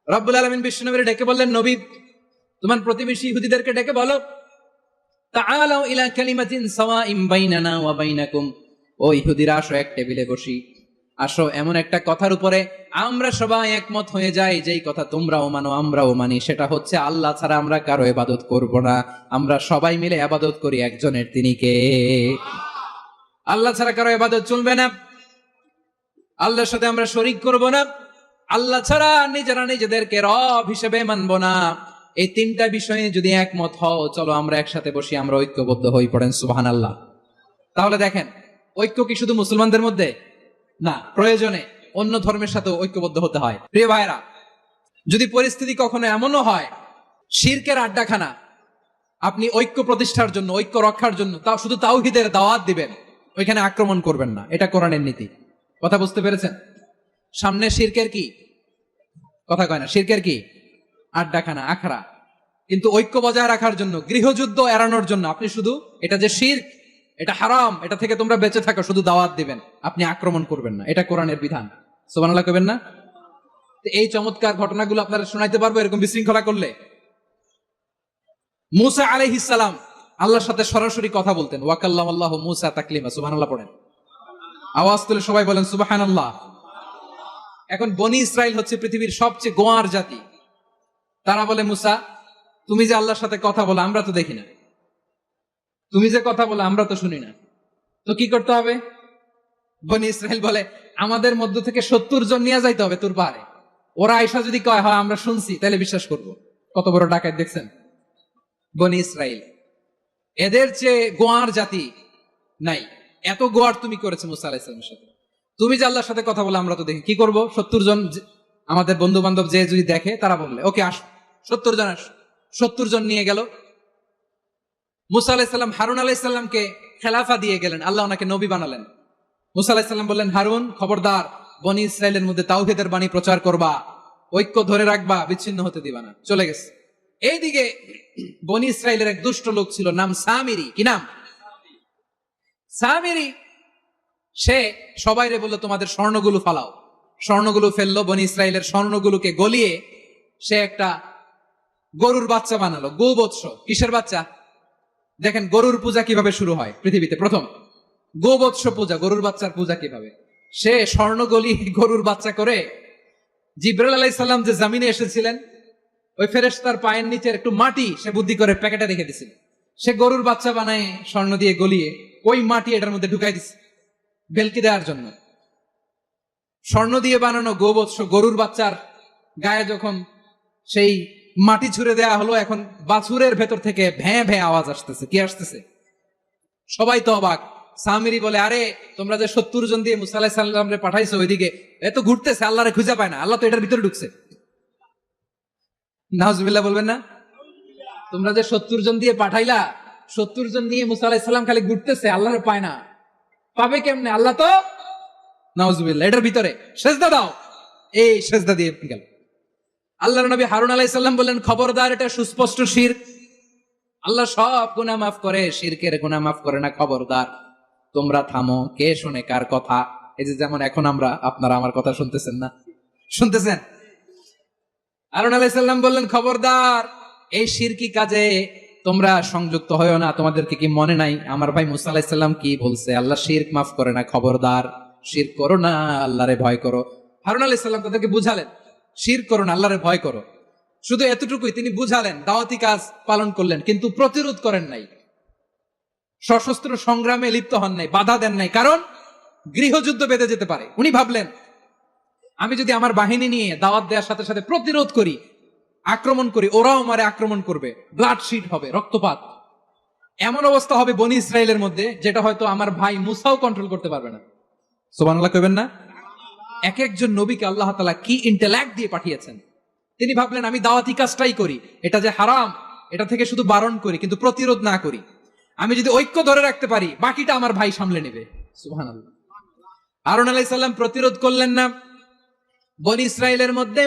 রব্বুল আলামিন বিশ্বনবীকে ডেকে বললেন, নবী তোমার প্রতিবেশী ইহুদিদেরকে ডেকে বলো, তাআলাউ ইলা কালিমাতিন সাওয়াইন বাইনানা ওয়া বাইনাকুম, ও ইহুদিরা আসো, এক টেবিলে বসি, আসো এমন একটা কথার উপরে আমরা সবাই একমত হয়ে যাই, যেই কথা তোমরাও মানো আমরাও মানি, সেটা হচ্ছে আল্লাহ ছাড়া আমরা কারো ইবাদত করব না, আমরা সবাই মিলে ইবাদত করি একজনের, তিনি কে? আল্লাহ ছাড়া কারো ইবাদত চলবে না, আল্লাহর সাথে আমরা শরীক করব না, আল্লাহ ছাড়া নিজেরা নিজেদেরকে রব হিসেবে মানব না। এই তিনটা বিষয়ে যদি একমত হও, চলো আমরা একসাথে বসি, আমরা ঐক্যবদ্ধ হই। পড়েন সুবহানাল্লাহ। তাহলে দেখেন, ঐক্য কি শুধু মুসলমানদের মধ্যে না, প্রয়োজনে অন্য ধর্মের সাথে ঐক্যবদ্ধ হতে হয়। প্রিয় ভাইরা, যদি পরিস্থিতি কখনো এমনও হয় শিরকের আড্ডাখানা, আপনি ঐক্য প্রতিষ্ঠার জন্য, ঐক্য রক্ষার জন্য তাও শুধু তাওহীদের দাওয়াত দিবেন, ওইখানে আক্রমণ করবেন না, এটা কোরআনের নীতি। কথা বুঝতে পেরেছেন? সামনে শিরকের কি কথা কয় না, শিরকের কি আড্ডাখানা, আখড়া, কিন্তু ঐক্য বজায় রাখার জন্য, গৃহযুদ্ধ এড়ানোর জন্য আপনি শুধু এটা যে শিরক, এটা হারাম, এটা থেকে তোমরা বেঁচে থাকো, শুধু দাওয়াত দিবেন, আপনি আক্রমণ করবেন না, এটা কোরআনের বিধান। সুবহানাল্লাহ কইবেন না? এই চমৎকার ঘটনাগুলো আপনারা শোনাইতে পারবো এরকম বিশৃঙ্খলা করলে। মুসা আলাইহিস সালাম আল্লাহর সাথে সরাসরি কথা বলতেন, ওয়াকাল্লামাল্লাহু মুসা তাকলিমা। সুবহানাল্লাহ পড়েন, আওয়াজ তুলে সবাই বলেন সুবহানাল্লাহ। এখন বনি ইসরাইল হচ্ছে পৃথিবীর সবচেয়ে গোয়ার জাতি। তারা বলে, মুসা তুমি যে আল্লাহর সাথে কথা বলো আমরা তো দেখি না, তুমি যে কথা বলো আমরা তো শুনি না, তো কি করতে হবে? বনি ইসরাইল বলে, আমাদের মধ্য থেকে 70 জন নিয়ে যাইতে হবে তোর পাহাড়ে, ওরা আয়সা যদি কয় হয় আমরা শুনছি, তাহলে বিশ্বাস করব। কত বড় ডাকাত দেখছেন? বনি ইসরাইল, এদের চেয়ে গোয়ার জাতি নাই। এত গোয়ার তুমি করেছে মুসা আলাইহিস সালামের সাথে। তুমি যে আল্লাহর সাথে কথা বলে আমরা তো দেখি, কি করব? 70 জন আমাদের বন্ধু বান্ধব যে যদি দেখে তারা বললে ওকে আস, 70 জন আস। 70 জন নিয়ে গেল। মুসা আলাইহিস সালাম হারুন আলাইহিস সালামকে খেলাফা দিয়ে গেলেন, আল্লাহ ওনাকে নবী বানালেন। মুসা আলাইহিস সালাম বললেন, হারুন খবরদার, বনি ইসরাইলের মধ্যে তাওহীদের বাণী প্রচার করবা, ঐক্য ধরে রাখবা, বিচ্ছিন্ন হতে দিবা না। চলে গেছে। এইদিকে বনি ইসরাইলের এক দুষ্ট লোক ছিল, নাম সামিরি। কি নাম? সামিরি। সে সবাইরে বললো তোমাদের স্বর্ণগুলো ফালাও। স্বর্ণগুলো ফেললো, বনি ইসরাইলের স্বর্ণগুলোকে গলিয়ে সে একটা গরুর বাচ্চা বানালো। গোবৎস। কিসের বাচ্চা? দেখেন গরুর পূজা কিভাবে শুরু হয় পৃথিবীতে প্রথম, গোবৎস পূজা, গরুর বাচ্চার পূজা কিভাবে। সে স্বর্ণ গলি গরুর বাচ্চা করে, জিবরাইল আলাইহিস সালাম যে জামিনে এসেছিলেন, ওই ফেরেশতার পায়ের নিচে একটু মাটি সে বুদ্ধি করে প্যাকেটে রেখে দিছিল। সে গরুর বাচ্চা বানায় স্বর্ণ দিয়ে গলিয়ে ওই মাটি এটার মধ্যে ঢুকাই দিছে বেলকি দেওয়ার জন্য। স্বর্ণ দিয়ে বানানো গোবৎস গরুর বাচ্চার গায়ে যখন সেই মাটি ছুঁড়ে দেয়া হলো, এখন বাছুরের ভেতর থেকে ভ্যাঁ ভ্যাঁ আওয়াজ আসতেছে। কি আসতেছে? সবাই তো অবাক। সামিরি বলে, আরে তোমরা যে 70 জন দিয়ে মুসা আলাইহিস সালামরে পাঠাইছো ওইদিকে, এত ঘুরতেছে, আল্লাহরে খুঁজে পায় না, আল্লাহ তো এটার ভিতরে ঢুকছে। নাউজুবিল্লাহ বলবেন না? তোমরা যে 70 জন দিয়ে পাঠাইলা, 70 জন নিয়ে মুসা আলাইহিস সালাম খালি ঘুরতেছে, আল্লাহরে পায় না। পাবে কেমনে? আল্লাহ তো, নাউজুবিল্লাহ, এটার ভিতরে সেজদা দাও। এই সেজদা দিয়ে গেল। আল্লাহর নবী হারুন আলাইহিস সালাম বললেন, খবরদার, এটা সুস্পষ্ট শিরক। আল্লাহ সব গুনাহ মাফ করে, শিরকের গুনাহ মাফ করে না। খবরদার, তোমরা থামো। কে শুনে কার কথা? এই যে যেমন এখন আপনারা আমার কথা শুনতেছেন না? শুনতেছেন? হারুন আলাইহিস সালাম বললেন, খবরদার, এই শিরকি কাজে তোমরা সংযুক্ত হয়ো না। তোমাদেরকে কি মনে নাই আমার ভাই মুসা আলাইহিস সালাম কি বলছে? আল্লাহ শিরক মাফ করে না। খবরদার, শিরক করো না, আল্লাহরে ভয় করো। হারুন আলাইহিস সালাম তাদেরকে বুঝালেন, শিরক করো না, আল্লাহরে ভয় করো। শুধু এতটুকুই তিনি বুঝালেন, দাওয়াতি কাজ পালন করলেন, কিন্তু প্রতিরোধ করেন নাই, সশস্ত্র সংগ্রামে লিপ্ত হন নাই, বাধা দেন নাই। কারণ গৃহযুদ্ধ বেঁধে যেতে পারে। উনি ভাবলেন, আমি যদি আমার বাহিনী নিয়ে দাওয়াত দেওয়ার সাথে সাথে প্রতিরোধ করি, আক্রমণ করি, ওরাও আমারে আক্রমণ করবে, ব্লাডশিট হবে, রক্তপাত। এমন অবস্থা হবে বনি ইসরায়েলের মধ্যে, যেটা হয়তো আমার ভাই মুসাও কন্ট্রোল করতে পারবে না। সুবহানাল্লাহ কইবেন না? এক একজন নবীকে আল্লাহ তাআলা কি ইন্টেলেক্ট দিয়ে পাঠিয়েছেন। তিনি ভাবলেন, আমি দাওয়াতি কাজটাই করি, এটা যে হারাম এটা থেকে শুধু বারণ করি, কিন্তু প্রতিরোধ না করি। আমি যদি ঐক্য ধরে রাখতে পারি, বাকিটা আমার ভাই সামলে নেবে। সুবহানাল্লাহ। হারুন আলাইহিস সালাম প্রতিরোধ করলেন না। বনি ইসরায়েলের মধ্যে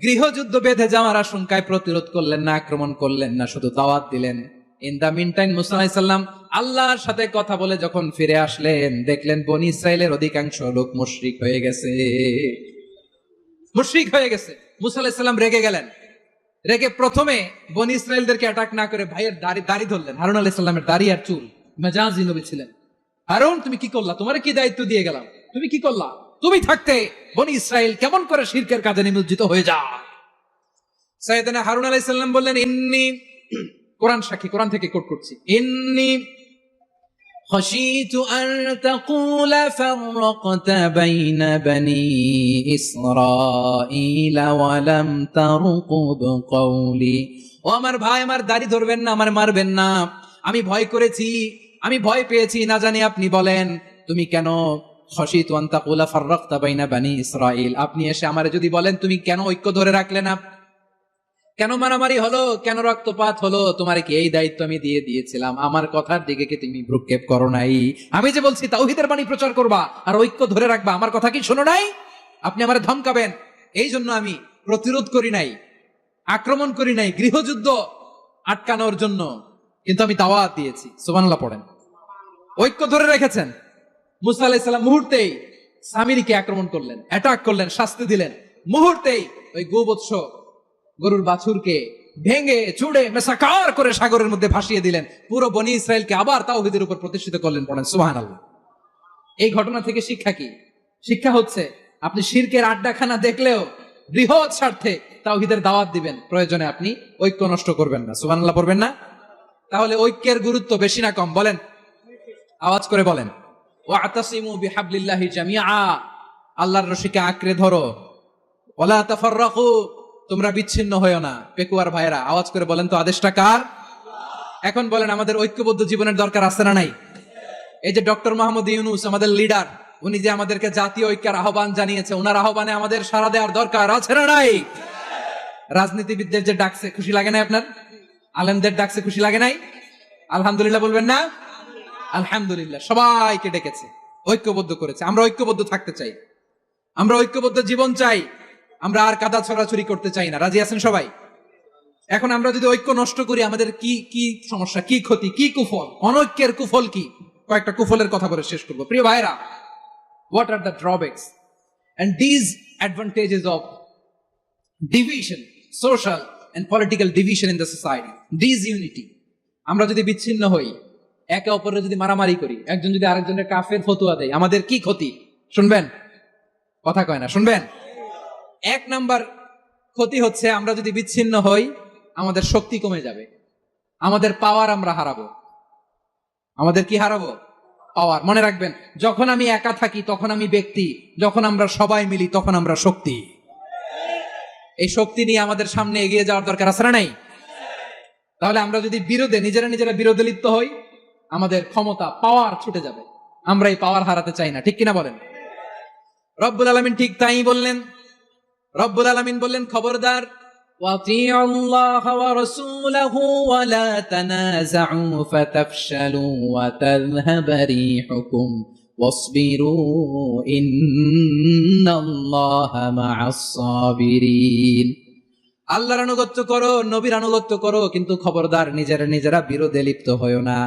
গৃহযুদ্ধ বেঁধে যাওয়ার আশঙ্কায় প্রতিরোধ করলেন না, আক্রমণ করলেন না, শুধু দাওয়াত দিলেন। ইন দা মিন টাইম মুসা আলাইহিস সালাম আল্লাহর সাথে কথা বলে যখন ফিরে আসলেন, দেখলেন বনি ইসরায়েলের অধিকাংশ লোক মুশরিক হয়ে গেছে। মুশরিক হয়ে গেছে। মুসা আলাইহিস সালাম রেগে গেলেন। রেগে প্রথমে বনি ইসরায়েলদেরকে অ্যাটাক না করে ভাইয়ের দাড়ি ধরলেন। হারুন আলাইহিস সালামের দাড়ি আর চুল। মেজাজি নবী ছিলেন। হারুন, তুমি কি করলা? তোমার কি দায়িত্ব দিয়ে গেলাম, তুমি কি করলা? তুমি থাকতে বনি ইসরায়েল কেমন করে শিরকের কাজে নিমজ্জিত হয়ে যায়? সাইয়েদনা হারুন আলাইহিস সালাম বললেন, ইন্নী, কোরআন সাক্ষী, কোরআন থেকে কোট করছি, ইন্নী খাশীতু আন তাকুলা ফাররাকতা বাইনা বনি ইসরাঈল ওয়া লাম তারকুব কওলি। ও আমার ভাই, আমার দাড়ি ধরবেন না, আমার মারবেন না। আমি ভয় করেছি, আমি ভয় পেয়েছি, না জানি আপনি বলেন তুমি কেন খাশীতু আন তাকুলা ফাররাকতা বাইনা বনি ইসরাঈল, আপনি এসে আমারে যদি বলেন তুমি কেন ঐক্য ধরে রাখলে না, কেন মারামারি হলো, কেন রক্তপাত হলো, তোমার কি এই দায়িত্ব আমি দিয়ে দিয়েছিলাম? আমার কথার দিকে কি তুমি ভ্রুক্ষেপ করো নাই? আমি যে বলছি তাওহীদের বাণী প্রচার করবা আর ঐক্য ধরে রাখবা, আমার কথা কি শোনো নাই? আপনি আমারে ধমকাবেন, এই জন্য আমি প্রতিরোধ করি নাই, আক্রমণ করি নাই, গৃহযুদ্ধ আটকানোর জন্য, কিন্তু আমি দাওয়াত দিয়েছি। সুবহানাল্লাহ পড়েন। ঐক্য ধরে রেখেছেন। মুসা আলাইহিস সালাম মুহূর্তেই সামিরীকে আক্রমণ করলেন, অ্যাটাক করলেন, শাস্তি দিলেন। মুহূর্তেই ওই গোবৎস গরুর বাছুরকে ভেঙে চুড়ে মেসাকার করে সাগরের মধ্যে ভাসিয়ে দিলেন। পুরো বনি ইসরায়েলকে আবার তাওহীদের উপর প্রতিষ্ঠিত করলেন। পড়েন সুবহানাল্লাহ। এই ঘটনা থেকে শিক্ষা কি? শিক্ষা হচ্ছে, আপনি শিরকের আড্ডাখানা দেখলেও বৃহৎ স্বার্থে তাওহীদের দাওয়াত দিবেন, প্রয়োজনে আপনি ঐক্য নষ্ট করবেন না। সুবহানাল্লাহ পড়বেন না? তাহলে ঐক্যের গুরুত্ব বেশি না কম? বলেন, আওয়াজ করে বলেন। ওয়াতাসিমু বিহাবলিল্লাহি জামিআ, আল্লাহর রশিকে আঁকড়ে ধরো। ওয়ালা তাফাররাকু, তোমরা বিচ্ছিন্ন হয়ো না। পেকুয়ার ভাইরা আওয়াজ করে বলেন তো, আদেশটা কার? এখন বলেন আমাদের ঐক্যবদ্ধ জীবনের দরকার আছে না নাই? এই যে ডক্টর মোহাম্মদ ইউনূস আমাদের লিডার, উনি যে আমাদেরকে জাতীয় ঐক্যের আহ্বান জানিয়েছে, ওনার আহ্বানে আমাদের সাড়া দেওয়ার দরকার আছে না নাই? রাজনীতিবিদদের যে ডাকছে খুশি লাগে নাই আপনার? আলেমদের ডাকছে খুশি লাগে নাই? আলহামদুলিল্লাহ বলবেন না? আলহামদুলিল্লাহ, সবাইকে ডেকেছে, ঐক্যবদ্ধ করেছে। আমরা ঐক্যবদ্ধ থাকতে চাই, আমরা ঐক্যবদ্ধ জীবন চাই, আমরা আর কাদা ছড়াছড়ি করতে চাই না। রাজি আছেন সবাই? এখন আমরা যদি ঐক্য নষ্ট করি আমাদের কি কি সমস্যা, কি ক্ষতি, কি কুফল? অনৈক্যের কুফল কি? কয়েকটা কুফলের কথা বলে শেষ করবো। প্রিয় ভাইরা, what are the drawbacks and disadvantages of division, social and political division in the society, disunity? আমরা যদি বিচ্ছিন্ন হই, একে অপরের যদি মারামারি করি, একজন যদি আরেকজনের কাফের ফতোয়া দেয়, আমাদের কি ক্ষতি? শুনবেন? কথা কয় না, শুনবেন? এক নাম্বার ক্ষতি হচ্ছে আমরা যদি বিচ্ছিন্ন হই আমাদের শক্তি কমে যাবে, আমাদের পাওয়ার আমরা হারাবো। আমাদের কি হারাবো? পাওয়ার। মনে রাখবেন, যখন আমি একা থাকি তখন আমি ব্যক্তি, যখন আমরা সবাই মিলি তখন আমরা শক্তি। এই শক্তি নিয়ে আমাদের সামনে এগিয়ে যাওয়ার দরকার আছে না নাই? তাহলে আমরা যদি নিজেরা বিরোধে লিপ্ত হই, আমাদের ক্ষমতা, পাওয়ার ছুটে যাবে। আমরা এই পাওয়ার হারাতে চাই না, ঠিক কিনা বলেন? রব্বুল আলামিন ঠিক তাই বললেন। রব্বুল আলামিন বললেন, খবরদার, ওয়াতিউ আল্লাহ ওয়া রাসূলাহু ওয়া লা তানাযাউ ফাতাফশালু ওয়া তাযহাবা রিহুকুম ওয়াসবিরু ইন্নাল্লাহা মা'আস সাবিরিন। আল্লাহর আনুগত্য করো, নবীর আনুগত্য করো, কিন্তু খবরদার নিজেরা বিরোধে লিপ্ত হয়ো না,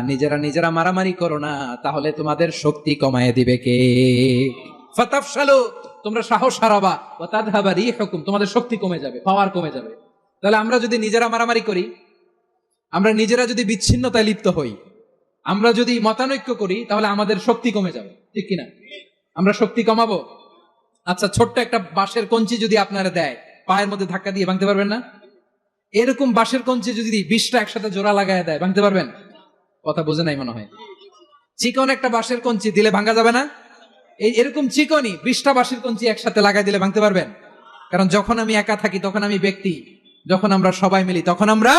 নিজেরা মারামারি করো না, তাহলে তোমাদের শক্তি কমায় দিবে কে? ফাতাফশালু, তোমরা সাহস হারাবা, ওয়া তাযহাবা রিহুকুম, তোমাদের শক্তি কমে যাবে, পাওয়ার কমে যাবে। তাহলে আমরা যদি নিজেরা মারামারি করি, আমরা নিজেরা যদি বিচ্ছিন্নতায় লিপ্ত হই, আমরা যদি মতানৈক্য করি, তাহলে আমাদের শক্তি কমে যাবে, ঠিক কিনা? আমরা শক্তি কমাবো। আচ্ছা, ছোট্ট একটা বাঁশের কঞ্চি যদি আপনারা দেয়, পায়ের মধ্যে ধাক্কা দিয়ে ভাঙতে পারবেন না? এরকম বাঁশের কঞ্চি যদি 20টা একসাথে জোড়া লাগায় দেয়, ভাঙতে পারবেন? কথা বোঝে নাই মনে হয়। চিকন একটা বাঁশের কঞ্চি দিলে ভাঙা যাবে না? এরকম চিকনই 20টা বাঁশের কঞ্চি একসাথে লাগাই দিলে ভাঙতে পারবেন? কারণ যখন আমি একা থাকি তখন আমি ব্যক্তি, যখন আমরা সবাই মিলি তখন আমরা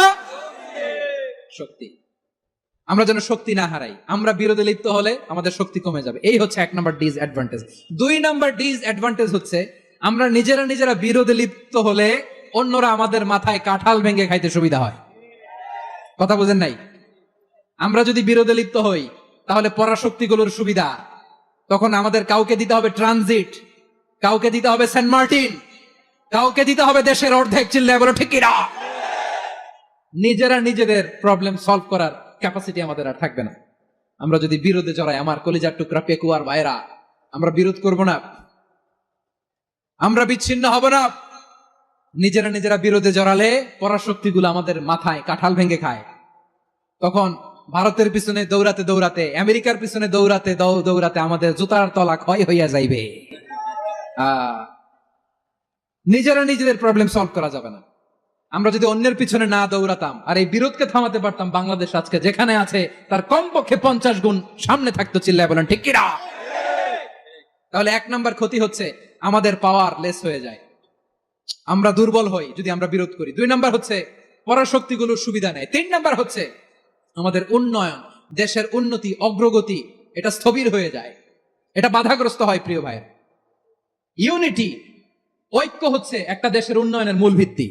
শক্তি। আমরা যেন শক্তি না হারাই। আমরা বিরোধে লিপ্ত হলে আমাদের শক্তি কমে যাবে। এই হচ্ছে 1 নাম্বার ডিসঅ্যাডভান্টেজ। 2 নাম্বার ডিসঅ্যাডভান্টেজ হচ্ছে আমরা নিজেরা বিরোধে লিপ্ত হলে অন্যরা আমাদের মাথায় কাঁঠাল ভেঙে খাইতে সুবিধা হয়। কথা বুঝেন নাই? আমরা যদি বিরোধে লিপ্ত হই তাহলে পরাশক্তিগুলোর সুবিধা, তখন আমাদের কাউকে দিতে হবে ট্রানজিট, কাউকে দিতে হবে সেন্ট মার্টিন, কাউকে দিতে হবে দেশের অর্ধেক। চিল্লায় বলো ঠিক কিনা? নিজেদের প্রবলেম সলভ করার ক্যাপাসিটি আমাদের আর থাকবে না। আমরা যদি বিরোধে জড়াই, আমার কলিজার টুকরা পেকুয়ার ভাইরা, আমরা বিরোধ করব না, আমরা বিচ্ছিন্ন হব না। নিজেরা বিরোধে জড়ালে পরাশক্তিগুলো আমাদের মাথায় কাঁঠাল ভেঙে খায়। তখন ভারতের পিছনে দৌড়াতে, আমেরিকার পিছনে দৌড়াতে আমাদের জুতার তলা ক্ষয় হইয়া যাইবে। নিজেদের প্রবলেম সলভ করা যাবে না। আমরা যদি অন্যের পিছনে না দৌড়াতাম আর এই বিরোধকে থামাতে পারতাম, বাংলাদেশ আজকে যেখানে আছে তার কমপক্ষে 50 গুণ সামনে থাকতো। চিল্লায় বলেন ঠিক কিনা? তাহলে 1 নাম্বার ক্ষতি হচ্ছে আমাদের পাওয়ার লেস হয়ে যায়, আমরা দুর্বল হই যদি আমরা বিরোধ করি। 2 নাম্বার হচ্ছে পরাশক্তিগুলোর সুবিধা নেয়। 3 নাম্বার হচ্ছে আমাদের উন্নয়ন, দেশের উন্নতি, অগ্রগতি, এটা স্থবির হয়ে যায়, এটা বাধাগ্রস্ত হয়। প্রিয় ভাই, ইউনিটি, ঐক্য হচ্ছে একটা দেশের উন্নয়নের মূল ভিত্তি।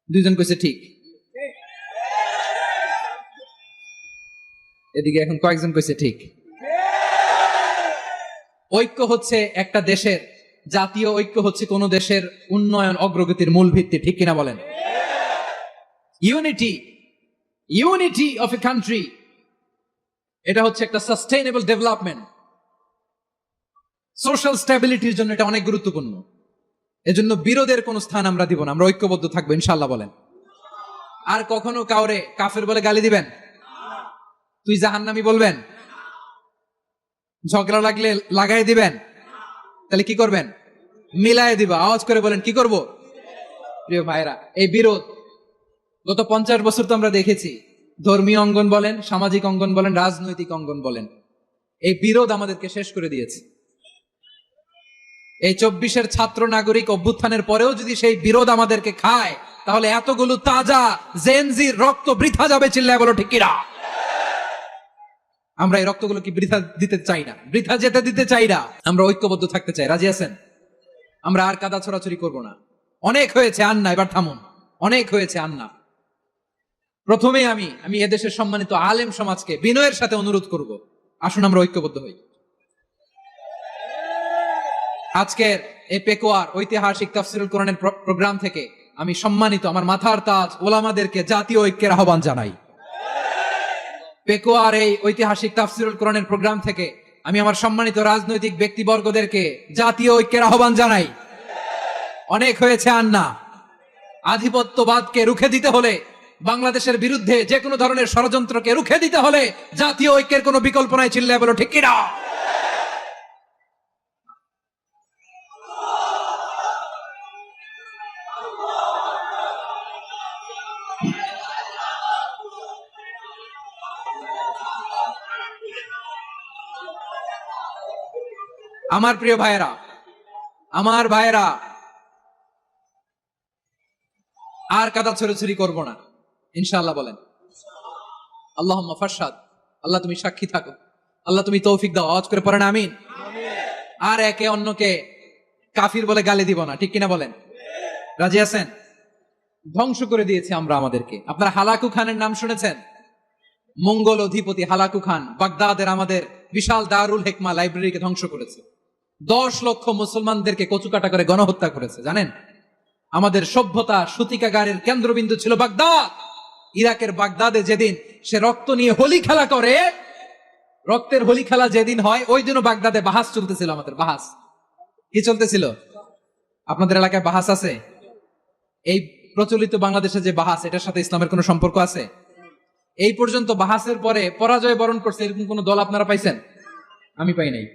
2 জন কইছে ঠিক, এদিকে এখন কয়েকজন কইছে ঠিক। ঐক্য হচ্ছে একটা দেশের, জাতীয় ঐক্য হচ্ছে কোন দেশের উন্নয়ন, অগ্রগতির মূল ভিত্তি, ঠিক কিনা বলেন? ইউনিটি অফ এ কান্ট্রি, এটা হচ্ছে একটা সাস্টেইনেবল ডেভেলপমেন্ট, সোশ্যাল স্ট্যাবিলিটির জন্য এটা অনেক গুরুত্বপূর্ণ। এজন্য বিরোধের কোন স্থান আমরা দিব না, আমরা ঐক্যবদ্ধ থাকবো ইনশাআল্লাহ বলেন। আর কখনো কাউরে কাফের বলে গালি দিবেন? তুই জাহান্নামী বলবেন? ঝগড়া লাগলে লাগাই দিবেন? তাহলে কি করবেন? মিলায় দিবা। আওয়াজ করে বলেন কি করব? প্রিয় ভাইরা, এই বিরোধ গত 50 বছর তো আমরা দেখেছি, ধর্মীয় অঙ্গন বলেন, সামাজিক অঙ্গন বলেন, রাজনৈতিক অঙ্গন বলেন, এই বিরোধ আমাদেরকে শেষ করে দিয়েছে। এই 24-এর ছাত্র নাগরিক অভ্যুত্থানের পরেও যদি সেই বিরোধ আমাদেরকে খায়, তাহলে এতগুলো তাজা জেনজির রক্ত বৃথা যাবে, চিল্লায় বলো ঠিক কিনা? আমরা এই রক্তগুলো কি বৃথা দিতে চাই না, বৃথা যেতে দিতে চাই না। আমরা ঐক্যবদ্ধ থাকতে চাই, রাজি আছেন? আমরা আর কাদা ছড়াছড়ি করব না। অনেক হয়েছে আন্না, এবার থামুন, অনেক হয়েছে আন্না। প্রথমে আমি এদেশের সম্মানিত আলেম সমাজকে বিনয়ের সাথে অনুরোধ করব, আসুন আমরা ঐক্যবদ্ধ হই। আজকের এই পেকুয়ার ঐতিহাসিক তাফসীরুল কোরআনের প্রোগ্রাম থেকে আমি সম্মানিত আমার মাথার তাজ ওলামাদেরকে জাতীয় ঐক্যের আহ্বান জানাই। পেকুয়ার এই ঐতিহাসিক তাফসীরুল কোরআনের প্রোগ্রাম থেকে আমি আমার সম্মানিত রাজনৈতিক ব্যক্তিবর্গদেরকে জাতীয় ঐক্যের আহ্বান জানাই। অনেক হয়েছে আন্না। আধিপত্যবাদকে রুখে দিতে হলে, বাংলাদেশের বিরুদ্ধে যে কোনো ধরনের ষড়যন্ত্রকে রুখে দিতে হলে জাতীয় ঐক্যের কোনো বিকল্প নাই, চিল্লায় বলো ঠিক কিনা? আমার প্রিয় ভাইয়েরা, আমার ভাইয়েরা, আর কাদা ছড়াছড়ি করব না ইনশাআল্লাহ। বলেন আল্লাহুম্মা ফারশাদ। আল্লাহ তুমি সাক্ষী থাকো, আল্লাহ তুমি তৌফিক দাও। আওয়াজ করে পড়েন আমিন। আর একে অন্যকে কাফির বলে গালি দিব না, ঠিক কিনা বলেন? রাজি আছেন? ধ্বংস করে দিয়েছি আমরা আমাদেরকে। আপনারা হালাকু খানের নাম শুনেছেন? মঙ্গল অধিপতি হালাকু খান বাগদাদের আমাদের বিশাল দারুল হিকমা লাইব্রেরিকে ধ্বংস করেছে। 10 লক্ষ মুসলমানদেরকে কচুকাটা করে গণহত্যা করেছে, জানেন? আমাদের সভ্যতা সূতিকাগারের কেন্দ্রবিন্দু ছিল বাগদাদ। ইরাকের বাগদাদে যেদিন সে রক্ত নিয়ে হোলি খেলা করে, রক্তের হোলি খেলা যেদিন হয়, ওই দিনও বাগদাদে বাহাস চলতেছিল। আমাদের বাহাস কি চলতেছিল? আপনাদের এলাকায় বাহাস আছে? এই প্রচলিত বাংলাদেশে যে বাহাস, এটার সাথে ইসলামের কোনো সম্পর্ক আছে? এই পর্যন্ত বাহাসের পরে পরাজয় বরণ করছে এরকম কোন দল আপনারা পাইছেন? আমি পাই নাই।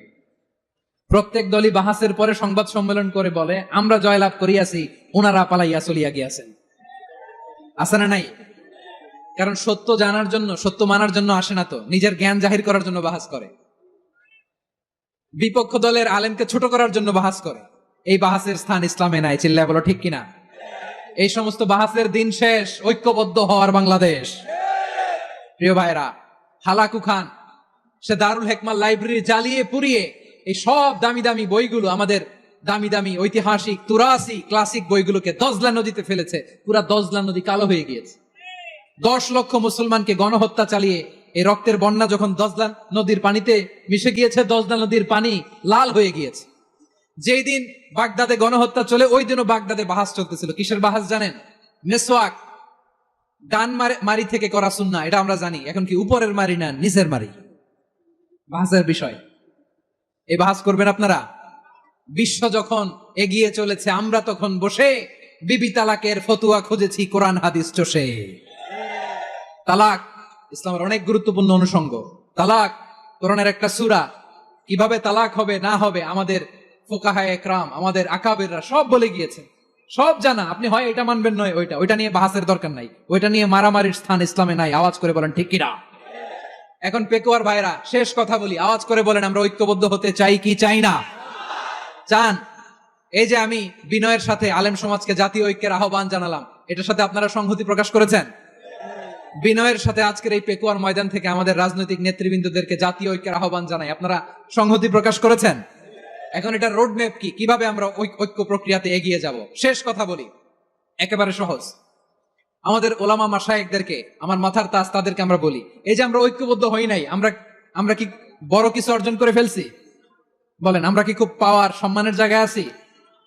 প্রত্যেক দলই বাহাসের পরে সংবাদ সম্মেলন করে বলে আমরা জয়লাভ করিয়াছি, ওনারা পালাইয়া চলিয়া গিয়াছেন। আছে না নাই? কারণ সত্য জানার জন্য, সত্য মানার জন্য আসে না তো, নিজের জ্ঞান জাহির করার জন্য বাহাস করে। বিপক্ষ দলের আলেমকে ছোট করার জন্য বাহাস করে। এই বাহাসের স্থান ইসলামে নাই, চিল্লায় বলো ঠিক কিনা? এই সমস্ত বাহাসের দিন শেষ, ঐক্যবদ্ধ হওয়ার বাংলাদেশ। প্রিয় ভাইরা, হালাকু খান সে দারুল হিকমা লাইব্রেরি জ্বালিয়ে পুড়িয়ে এই সব দামি দামি বইগুলো, আমাদের দামি দামি ঐতিহাসিক তুরাসি ক্লাসিক বইগুলোকে দজলা নদীতে ফেলেছে। পুরা দজলা নদী কালো হয়ে গিয়েছে। 10 লক্ষ মুসলমানকে গণহত্যা চালিয়ে এই রক্তের বন্যা যখন দজলা নদীর পানিতে মিশে গিয়েছে, দজলা নদীর পানি লাল হয়ে গিয়েছে। যেই দিন বাগদাদে গণহত্যা চলে, ওই দিনও বাগদাদে বাহাস চলতেছিল। কিসের বাহাস জানেন? মেসওয়াক, ডান মারি থেকে করা সুন্নাহ, এটা আমরা জানি। এখন কি উপরের মারি না নিচের মারি? বাহাসের বিষয়। এই বাহাস করবেন আপনারা? বিশ্ব যখন এগিয়ে চলেছে, আমরা তখন বসে বিবি তালাকের ফতুয়া খুঁজেছি কোরআন হাদিস চষে। তালাক ইসলামের অনেক গুরুত্বপূর্ণ অনুষঙ্গ। তালাক কোরআনের একটা সূরা। কিভাবে তালাক হবে না হবে আমাদের ফুকাহায়ে একরাম, আমাদের আকাবেররা সব বলে গিয়েছে, সব জানা। আপনি হয় এটা মানবেন, নয় ওইটা নিয়ে বাহাসের দরকার নাই, ওইটা নিয়ে মারামারির স্থান ইসলামে নাই। আওয়াজ করে বলেন ঠিক কিনা? এখন পেকুয়ার ভাইরা, শেষ কথা বলি, আওয়াজ করে বলেন আমরা ঐক্যবদ্ধ হতে চাই কি চাই না? চান? এই যে আমি বিনয়ের সাথে আলেম সমাজকে জাতীয় ঐক্যের আহ্বান জানালাম, এটার সাথে আপনারা সংহতি প্রকাশ করেছেন? বিনয়ের সাথে আজকের এই পেকুয়ার ময়দান থেকে আমাদের রাজনৈতিক নেতৃবৃন্দদেরকে জাতীয় ঐক্যের আহ্বান জানাই, আপনারা সংহতি প্রকাশ করেছেন? এখন এটা রোডম্যাপ কি, কিভাবে আমরা ঐক্য প্রক্রিয়াতে এগিয়ে যাব? শেষ কথা বলি, একেবারে সহজ। আমাদের ওলামা মাশায়েখদেরকে, আমার মাথার তাজ তাদেরকে আমরা বলি, এই যে আমরা ঐক্যবদ্ধ হই নাই, আমরা কি বড় কিছু অর্জন করে ফেলছি? বলেন, আমরা কি খুব পাওয়ার সম্মানের জায়গায় আছি?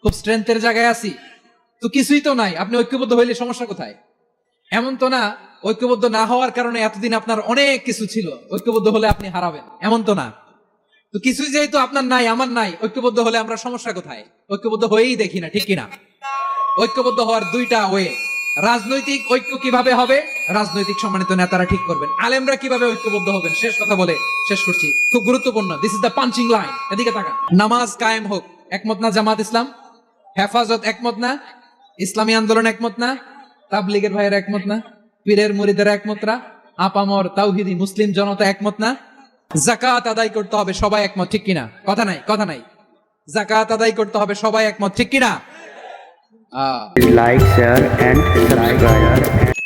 খুব স্ট্রেংথের জায়গায় আছি? তো কিছুই তো নাই। আপনি ঐক্যবদ্ধ হইলে সমস্যা কোথায়? এমন তো না ঐক্যবদ্ধ না হওয়ার কারণে এতদিন আপনার অনেক কিছু ছিল, ঐক্যবদ্ধ হলে আপনি হারাবেন, এমন তো না। তো কিছুই যেহেতু আপনার নাই, আমার নাই, ঐক্যবদ্ধ হলে আমরা সমস্যা কোথায়? ঐক্যবদ্ধ হয়েই দেখি না, ঠিক কিনা? ঐক্যবদ্ধ হওয়ার দুইটা ওয়ে। রাজনৈতিক ঐক্য কিভাবে হবে? রাজনৈতিক সম্মানিত নেতারা ঠিক করবেন। আলেমরা কিভাবে ঐক্যবদ্ধ হবেন? শেষ কথা বলে শেষ করছি, খুব গুরুত্বপূর্ণ। This is the punching line. এদিকে তাকান। নামাজ কায়েম হোক, একমত না জামাত ইসলাম? হেফাজত একমত না? ইসলামী আন্দোলন একমত না? তাবলীগের ভাইয়েরা একমত না? পীরের মুরিদেরা একমত না? আপামর তাওহীদি মুসলিম জনতা একমত না? যাকাত আদায় করতে হবে, সবাই একমত, ঠিক কিনা? কথা নাই, কথা নাই। যাকাত আদায় করতে হবে, সবাই একমত, ঠিক কিনা? আহ, Like, share, and subscribe.